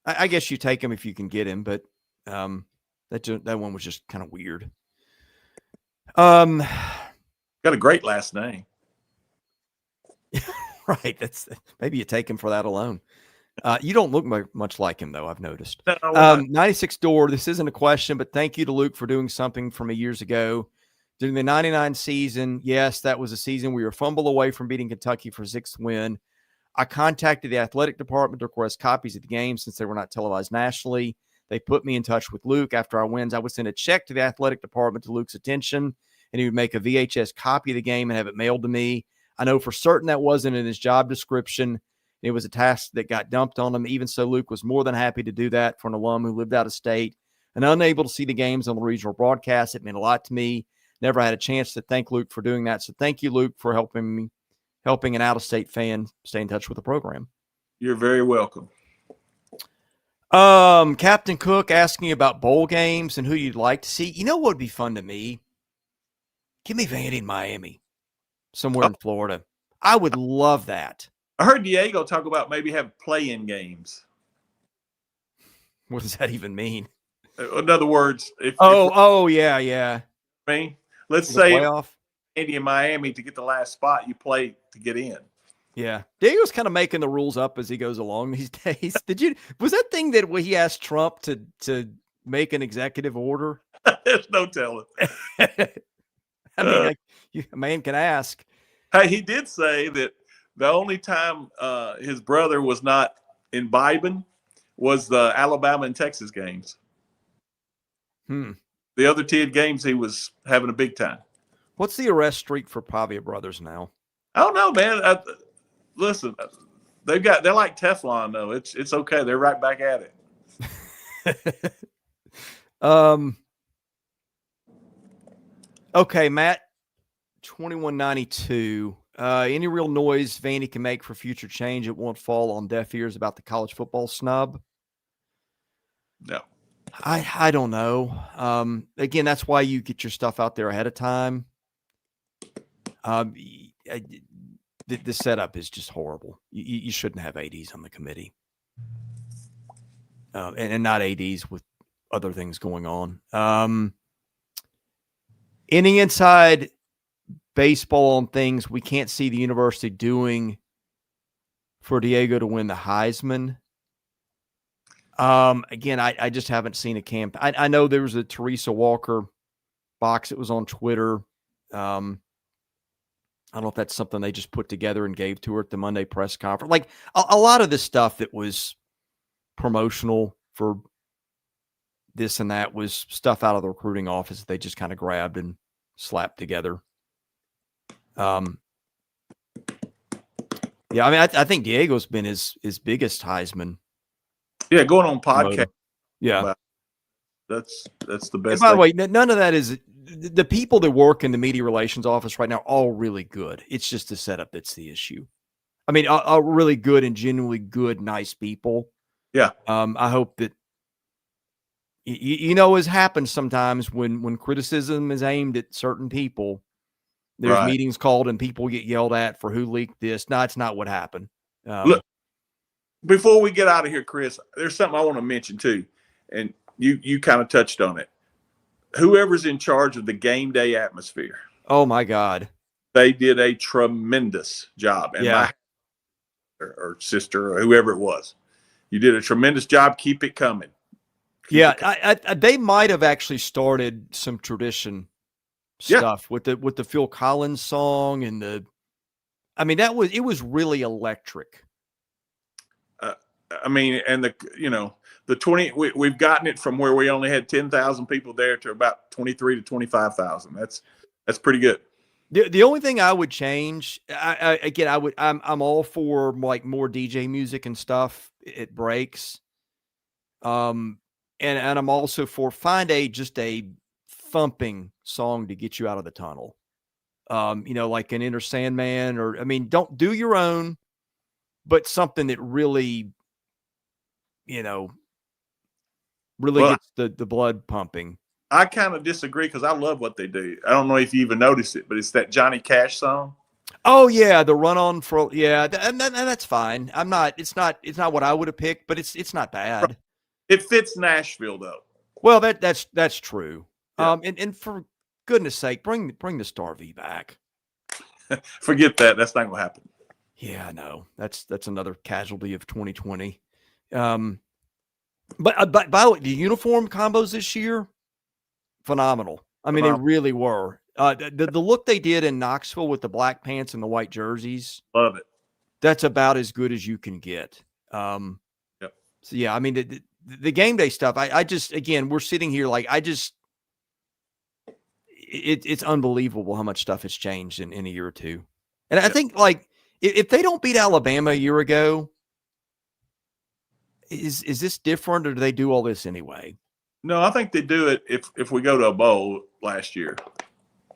I guess you take him if you can get him, but that one was just kind of weird. Got a great last name. Right. That's maybe you take him for that alone. You don't look much like him, though, I've noticed. No, 96 Door, this isn't a question, but thank you to Luke for doing something for me years ago. During the 99 season, yes, that was a season we were fumble away from beating Kentucky for 6th win. I contacted the athletic department to request copies of the game since they were not televised nationally. They put me in touch with Luke. After our wins, I would send a check to the athletic department to Luke's attention, and he would make a VHS copy of the game and have it mailed to me. I know for certain that wasn't in his job description. It was a task that got dumped on him. Even so, Luke was more than happy to do that for an alum who lived out of state and unable to see the games on the regional broadcast. It meant a lot to me. Never had a chance to thank Luke for doing that. So thank you, Luke, for helping an out-of-state fan stay in touch with the program. You're very welcome. Captain Cook asking about bowl games and who you'd like to see. You know what would be fun to me? Give me Vandy in Miami, somewhere in Florida. I would love that. I heard Diego talk about maybe have play-in games. What does that even mean? In other words, yeah. I mean, let's say playoff. Vandy in Miami to get the last spot, you play to get in. Yeah. Diego's kind of making the rules up as he goes along these days. Was that thing that he asked Trump to make an executive order? There's no telling. I mean, a man can ask. Hey, he did say that the only time his brother was not imbibing was the Alabama and Texas games. The other 10 games, he was having a big time. What's the arrest streak for Pavia brothers now? I don't know, man. Listen, they're like Teflon though. It's okay. They're right back at it. Okay, Matt, 2192. Any real noise Vandy can make for future change, it won't fall on deaf ears about the college football snub? No. I don't know. Again, that's why you get your stuff out there ahead of time. The setup is just horrible. You shouldn't have ADs on the committee. And not ADs with other things going on. Any inside baseball on things we can't see the university doing for Diego to win the Heisman? Again, I just haven't seen a camp. I know there was a Teresa Walker box that was on Twitter. I don't know if that's something they just put together and gave to her at the Monday press conference. Like a lot of this stuff that was promotional for this and that was stuff out of the recruiting office that they just kind of grabbed and slapped together. Yeah, I mean, I think Diego's been his biggest Heisman. Yeah, going on podcast. Yeah, that's the best. And by the way, none of that is the people that work in the media relations office right now are all really good. It's just the setup that's the issue. I mean, are really good and genuinely good, nice people. Yeah. I hope that you know, as happens sometimes when criticism is aimed at certain people, there's Right. meetings called and people get yelled at for who leaked this. No, it's not what happened. Look, before we get out of here, Chris, there's something I want to mention too, and you kind of touched on it. Whoever's in charge of the game day atmosphere. Oh my God. They did a tremendous job. And my or sister or whoever it was, you did a tremendous job. Keep it coming. They might have actually started some tradition stuff with the Phil Collins song and it was really electric. I mean, and the 20, we've gotten it from where we only had 10,000 people there to about 23 to 25,000. That's pretty good. The only thing I would change, I'm all for like more DJ music and stuff. It breaks. And I'm also for find just a thumping song to get you out of the tunnel. Like an Enter Sandman don't do your own, but something that really, gets the blood pumping. I kind of disagree because I love what they do. I don't know if you even noticed it, but it's that Johnny Cash song. Oh yeah, the Run On for and that's fine. It's not what I would have picked, but it's not bad. It fits Nashville though. Well, that's true. Yeah. And for goodness sake, bring the Star V back. Forget that. That's not gonna happen. Yeah, I know. That's another casualty of 2020. But by the way, the uniform combos this year, phenomenal. I mean, they really were. The look they did in Knoxville with the black pants and the white jerseys. Love it. That's about as good as you can get. So yeah, I mean the game day stuff. I just, again, we're sitting here like it's unbelievable how much stuff has changed in a year or two. And I think like if they don't beat Alabama a year ago, is this different or do they do all this anyway? No, I think they do it if we go to a bowl last year.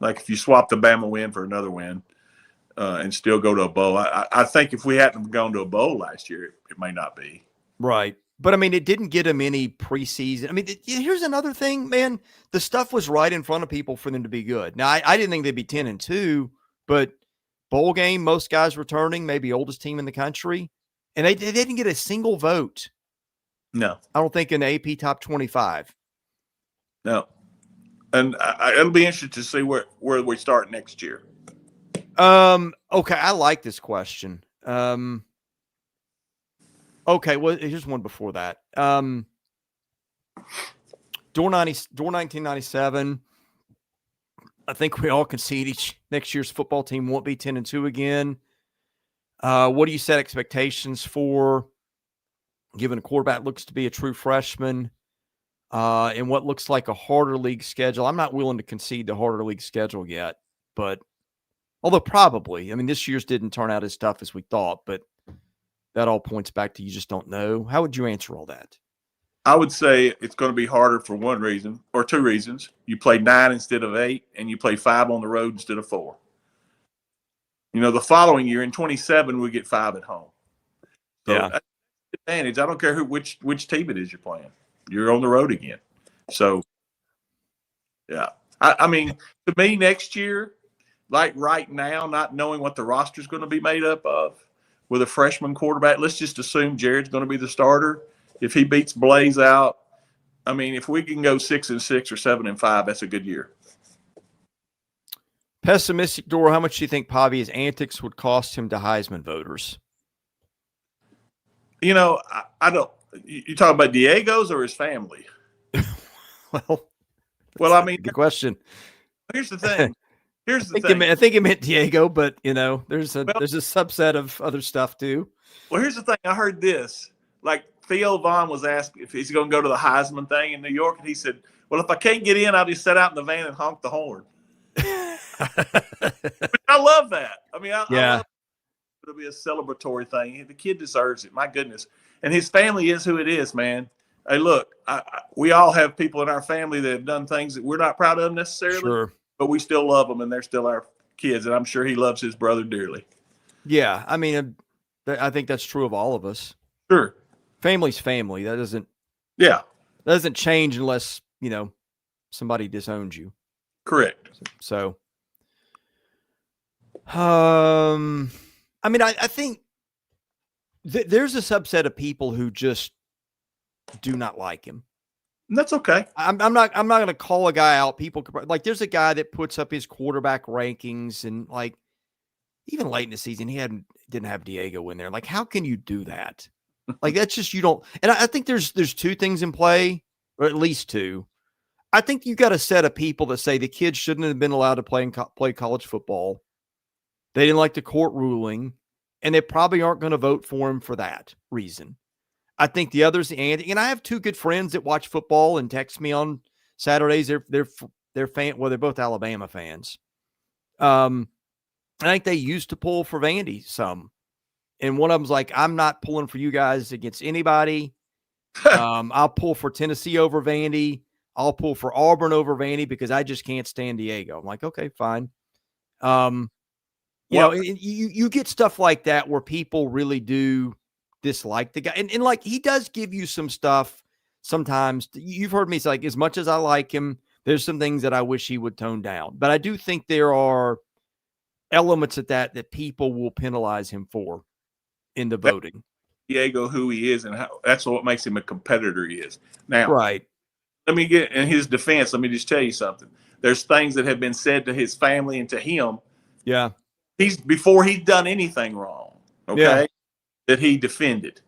Like if you swap the Bama win for another win and still go to a bowl. I think if we hadn't gone to a bowl last year, it may not be. Right. But, I mean, it didn't get them any preseason. I mean, here's another thing, man. The stuff was right in front of people for them to be good. Now, I didn't think they'd be 10-2, but bowl game, most guys returning, maybe oldest team in the country. And they didn't get a single vote. No. I don't think in the AP top 25. No. And it'll be interesting to see where we start next year. Okay, I like this question. Okay, well, here's one before that. Door 1997. I think we all concede next year's football team won't be 10-2 again. What do you set expectations for, given a quarterback looks to be a true freshman, and what looks like a harder league schedule? I'm not willing to concede the harder league schedule yet, but although probably, I mean, this year's didn't turn out as tough as we thought, but that all points back to you just don't know. How would you answer all that? I would say it's going to be harder for one reason or two reasons. You play 9 instead of 8, and you play 5 on the road instead of 4. The following year in 27, we get 5 at home. So that's an advantage. I don't care which team it is you're playing. You're on the road again. So, yeah. I mean, to me, next year, like right now, not knowing what the roster is going to be made up of, with a freshman quarterback, let's just assume Jared's going to be the starter. If he beats Blaze out, I mean, if we can go 6-6 or 7-5, that's a good year. Pessimistic Door, how much do you think Pavia's antics would cost him to Heisman voters? I don't. You talking about Diego's or his family? Well, I mean, good question. Here's the thing. I think it meant Diego, but there's a subset of other stuff too. Well, here's the thing. I heard this. Like Theo Vaughn was asked if he's going to go to the Heisman thing in New York, and he said, "Well, if I can't get in, I'll just sit out in the van and honk the horn." I love that. I mean, I love it. It'll be be a celebratory thing. The kid deserves it. My goodness. And his family is who it is, man. Hey, look, we all have people in our family that have done things that we're not proud of necessarily, Sure. but we still love them, and they're still our kids. And I'm sure he loves his brother dearly. Yeah. I mean, I think that's true of all of us. Sure. Family's family. That doesn't change unless, somebody disowns you. Correct. So, I mean, I think there's a subset of people who just do not like him. And that's okay. I'm not going to call a guy out. People like, there's a guy that puts up his quarterback rankings, and like even late in the season, he didn't have Diego in there. Like, how can you do that? Like, that's just, you don't. And I think there's two things in play, or at least two. I think you got a set of people that say the kids shouldn't have been allowed to play college football. They didn't like the court ruling, and they probably aren't going to vote for him for that reason. I think the others, and I have two good friends that watch football and text me on Saturdays. They're fan. Well, they're both Alabama fans. I think they used to pull for Vandy some, and one of them's like, "I'm not pulling for you guys against anybody. I'll pull for Tennessee over Vandy. I'll pull for Auburn over Vandy because I just can't stand Diego." I'm like, okay, fine. You get stuff like that where people really do dislike the guy. And like, he does give you some stuff sometimes. You've heard me say, like, as much as I like him, there's some things that I wish he would tone down. But I do think there are elements of that people will penalize him for in the voting. Diego, who he is, and that's what makes him a competitor he is. Now, right. Let me get in his defense. Let me just tell you something. There's things that have been said to his family and to him. Yeah. Before he's done anything wrong. Okay. Yeah. That he defended.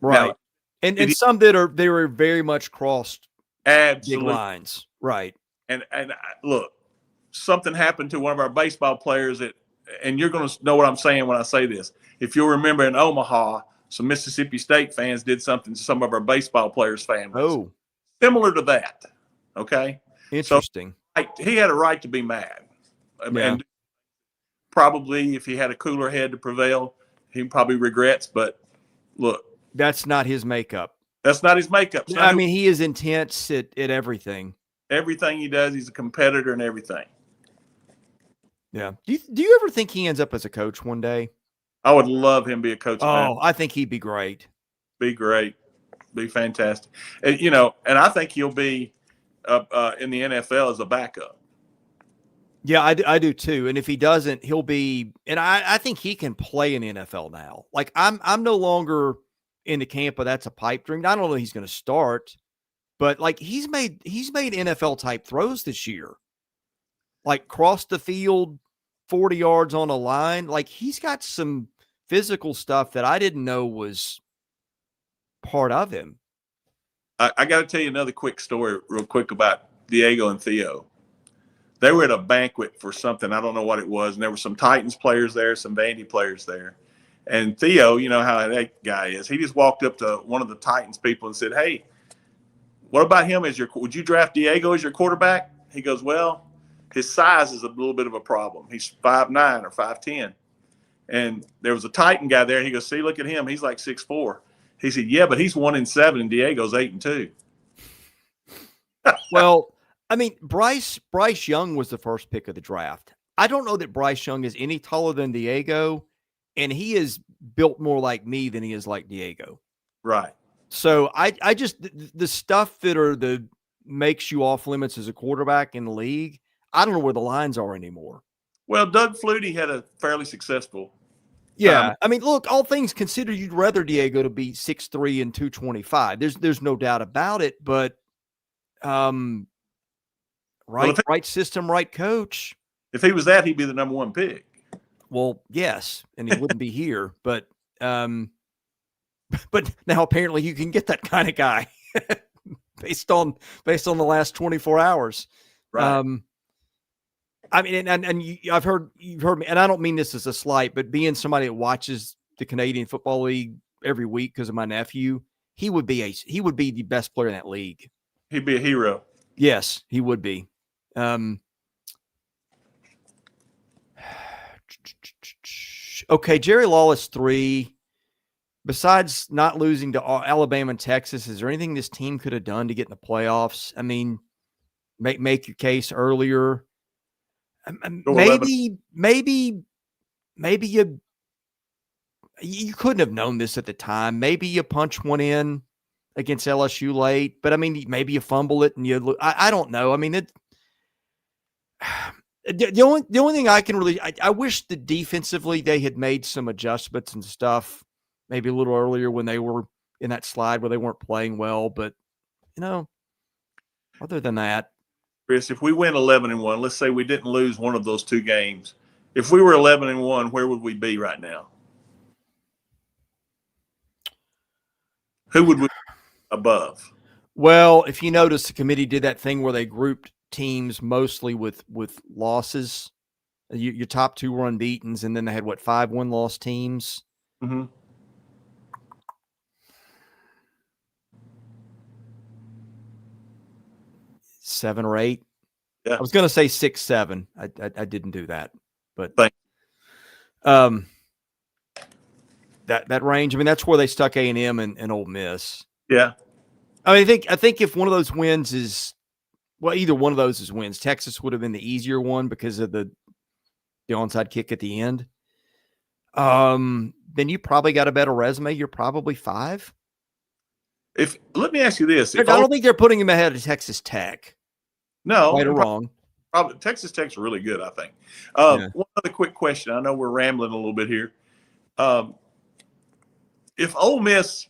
Right. Now, and some that they were very much crossed absolutely big lines. Right. And look, something happened to one of our baseball players and you're going to know what I'm saying when I say this. If you'll remember in Omaha, some Mississippi State fans did something to some of our baseball players' families. Oh. Similar to that, okay? Interesting. So, he had a right to be mad. Yeah. And probably if he had a cooler head to prevail, he probably regrets. But look. That's not his makeup. That's not his makeup. I mean, he is intense at everything. Everything he does, he's a competitor and everything. Yeah. Do you ever think he ends up as a coach one day? I would love him to be a coach. Oh, I think he'd be great. Be great. Be fantastic. And, and I think he'll be in the NFL as a backup. Yeah, I do too. And if he doesn't, he'll be, and I think he can play in the NFL now. Like, I'm no longer in the camp of that's a pipe dream. I don't know he's going to start, but like he's made NFL type throws this year. Like, cross the field 40 yards on a line. Like, he's got some physical stuff that I didn't know was part of him. I got to tell you another quick story real quick about Diego and Theo. They were at a banquet for something. I don't know what it was. And there were some Titans players there, some Vandy players there. And Theo, you know how that guy is. He just walked up to one of the Titans people and said, "Hey, what about him would you draft Diego as your quarterback?" He goes, "Well, his size is a little bit of a problem. He's 5'9" or 5'10". And there was a Titan guy there. He goes, "See, look at him. He's like 6'4". He said, "Yeah, but he's 1-7 and Diego's 8-2". Well, I mean, Bryce Young was the first pick of the draft. I don't know that Bryce Young is any taller than Diego, and he is built more like me than he is like Diego. Right. So I just, the stuff that makes you off limits as a quarterback in the league, I don't know where the lines are anymore. Well, Doug Flutie had a fairly successful. Yeah. I mean, look, all things considered, you'd rather Diego to be 6'3" and 225. There's no doubt about it, but right system, right coach. If he was that, he'd be the number one pick. Well, yes, and he wouldn't be here, but now apparently you can get that kind of guy based on the last 24 hours. Right. I mean, and you've heard me, and I don't mean this as a slight, but being somebody that watches the Canadian Football League every week because of my nephew, he would be the best player in that league. He'd be a hero. Yes, he would be. Okay, Jerry Lawless 3. Besides not losing to Alabama and Texas, is there anything this team could have done to get in the playoffs? I mean, make your case earlier. Maybe you couldn't have known this at the time. Maybe you punch one in against LSU late, but I mean, maybe you fumble it and you. I don't know. I mean, the only thing I can really, I wish that defensively they had made some adjustments and stuff, maybe a little earlier when they were in that slide where they weren't playing well. But other than that, Chris, if we win 11-1, let's say we didn't lose one of those 2 games. If we were 11-1, where would we be right now? Who would we be above? Well, if you notice, the committee did that thing where they grouped teams mostly with losses. Your top 2 were unbeatens, and then they had 5 win-loss teams. Mm-hmm. Seven or 8. Yeah. I was going to say 6, 7. I didn't do that, but that range. I mean, that's where they stuck A&M and Ole Miss. Yeah. I mean, I think if one of those wins is, well, either one of those is wins. Texas would have been the easier one because of the onside kick at the end. Then you probably got a better resume. You're probably 5. Let me ask you this: I don't think they're putting him ahead of Texas Tech. No, right or wrong. Probably Texas Tech's really good, I think. One other quick question. I know we're rambling a little bit here. If Ole Miss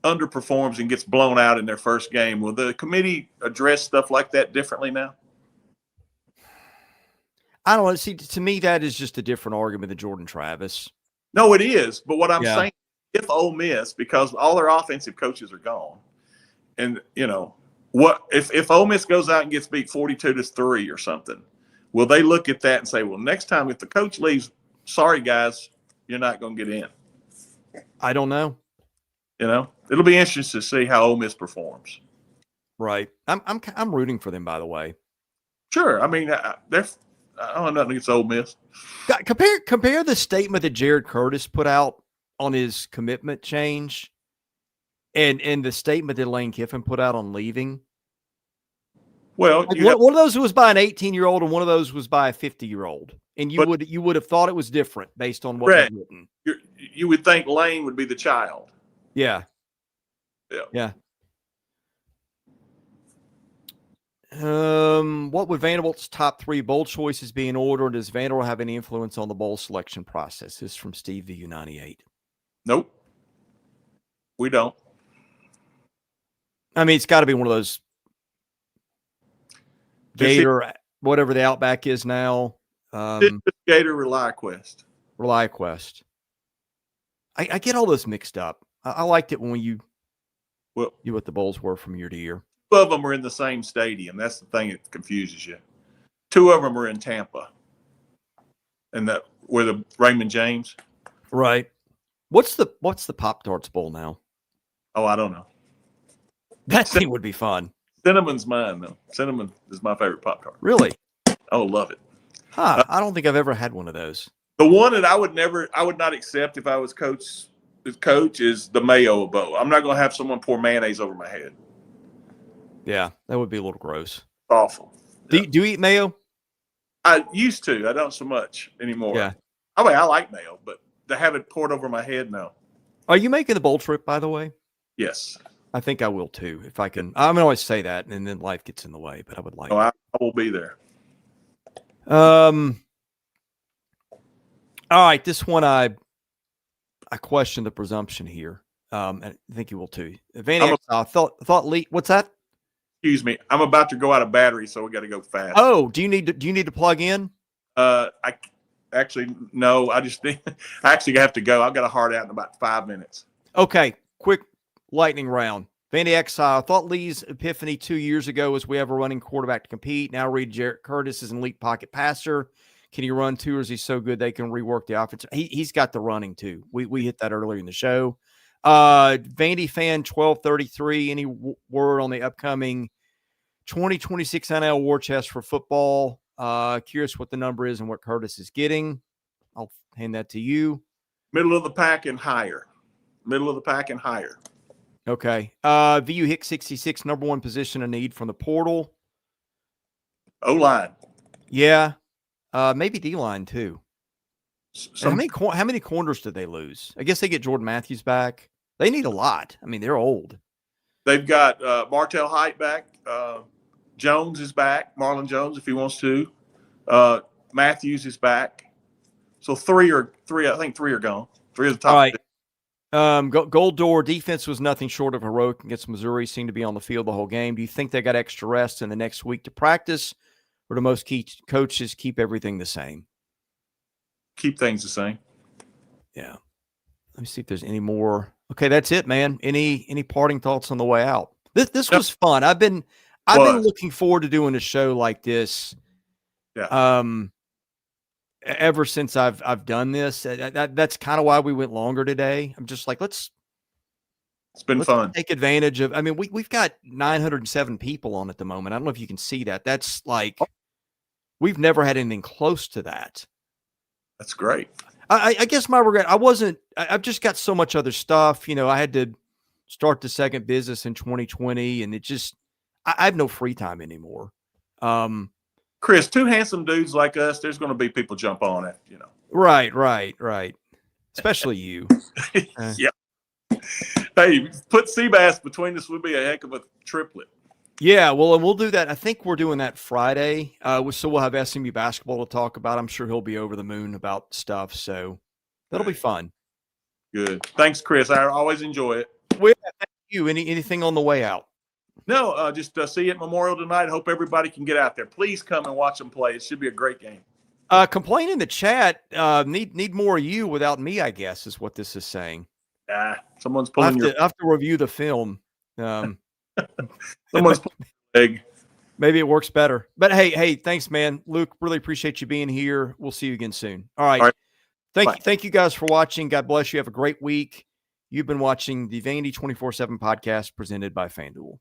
underperforms and gets blown out in their first game, will the committee address stuff like that differently now? I don't know. See, to me, that is just a different argument than Jordan Travis. No, it is. But what I'm saying, if Ole Miss, because all their offensive coaches are gone, and what if Ole Miss goes out and gets beat 42-3 or something, will they look at that and say, well, next time if the coach leaves, sorry guys, you're not going to get in? I don't know. It'll be interesting to see how Ole Miss performs. Right. I'm rooting for them, by the way. Sure. I mean, I don't have nothing against Ole Miss. Compare the statement that Jared Curtis put out on his commitment change and the statement that Lane Kiffin put out on leaving. Well, one of those was by an 18-year-old and one of those was by a 50-year-old. And you would have thought it was different based on what was written. You would think Lane would be the child. Yeah. Yeah. What would Vanderbilt's top 3 bowl choices be in order? Does Vanderbilt have any influence on the bowl selection process? This is from Steve VU98. Nope. We don't. I mean, it's got to be one of those Gator, whatever the Outback is now. Gator ReliaQuest. ReliaQuest. I get all those mixed up. I liked it when you knew what the bowls were from year to year. 2 of them are in the same stadium. That's the thing that confuses you. 2 of them are in Tampa, and where the Raymond James. Right. What's the Pop-Tarts Bowl now? Oh, I don't know. That thing would be fun. Cinnamon's mine though. Cinnamon is my favorite Pop-Tart. Really? Oh, love it. Huh. I don't think I've ever had one of those. The one that I would not accept if I was coach is the mayo bowl. I'm not going to have someone pour mayonnaise over my head. Yeah, that would be a little gross. Awful. Do you eat mayo? I used to. I don't so much anymore. Yeah. I mean, I like mayo, but to have it poured over my head, no. Are you making the bowl trip, by the way? Yes. I think I will too, if I can. I'm going to always say that, and then life gets in the way, but I would like I will be there. All right, this one I question the presumption here. I think you will too. Vandy, I thought Lee. What's that? Excuse me. I'm about to go out of battery, so we got to go fast. Oh, do you need to plug in? I actually no. I actually have to go. I've got a hard out in about 5 minutes. Okay, quick lightning round. Vandy Exile. Thought Lee's epiphany 2 years ago was we have a running quarterback to compete. Now read Jared Curtis is an elite pocket passer. Can he run too, or is he so good they can rework the offense? He's got the running too. We hit that earlier in the show. Vandy fan 1233. Any word on the upcoming 2026 NL war chest for football? Curious what the number is and what Curtis is getting. I'll hand that to you. Middle of the pack and higher. Middle of the pack and higher. Okay. VU Hick 66, number one position of need from the portal. O-line. Yeah. Maybe D-line too. How many corners did they lose? I guess they get Jordan Matthews back. They need a lot. I mean, they're old. They've got Martell Height back. Jones is back. Marlon Jones, if he wants to. Matthews is back. So three. I think three are gone. Three of the top. All right. Gold Door defense was nothing short of heroic against Missouri. Seemed to be on the field the whole game. Do you think they got extra rest in the next week to practice, or do most key coaches keep everything the same? Keep things the same. Yeah. Let me see if there's any more. Okay, that's it, man. Any parting thoughts on the way out? This was fun. I've been looking forward to doing a show like this. Yeah. Ever since I've done this. That's kind of why we went longer today. I'm just like, let's fun. Take advantage of. I mean, we've got 907 people on at the moment. I don't know if you can see that. That's like we've never had anything close to that. That's great. I guess my regret, I've just got so much other stuff. You know, I had to start the second business in 2020, and I have no free time anymore. Chris, two handsome dudes like us, there's going to be people jump on it, you know. Right. Especially you. Yeah. Hey, put Seabass between us would be a heck of a triplet. Yeah, well, and we'll do that. I think we're doing that Friday. So we'll have SMU basketball to talk about. I'm sure he'll be over the moon about stuff. So that'll be fun. Good. Thanks, Chris. I always enjoy it. Well, thank you. Anything on the way out? No, just see you at Memorial tonight. Hope everybody can get out there. Please come and watch them play. It should be a great game. Complain in the chat. Need more of you without me, I guess, is what this is saying. Someone's pulling I have to review the film. Someone's pulling. Maybe it works better. But hey, thanks, man. Luke, really appreciate you being here. We'll see you again soon. All right. Thank you guys for watching. God bless you. Have a great week. You've been watching the Vandy 24/7 podcast presented by FanDuel.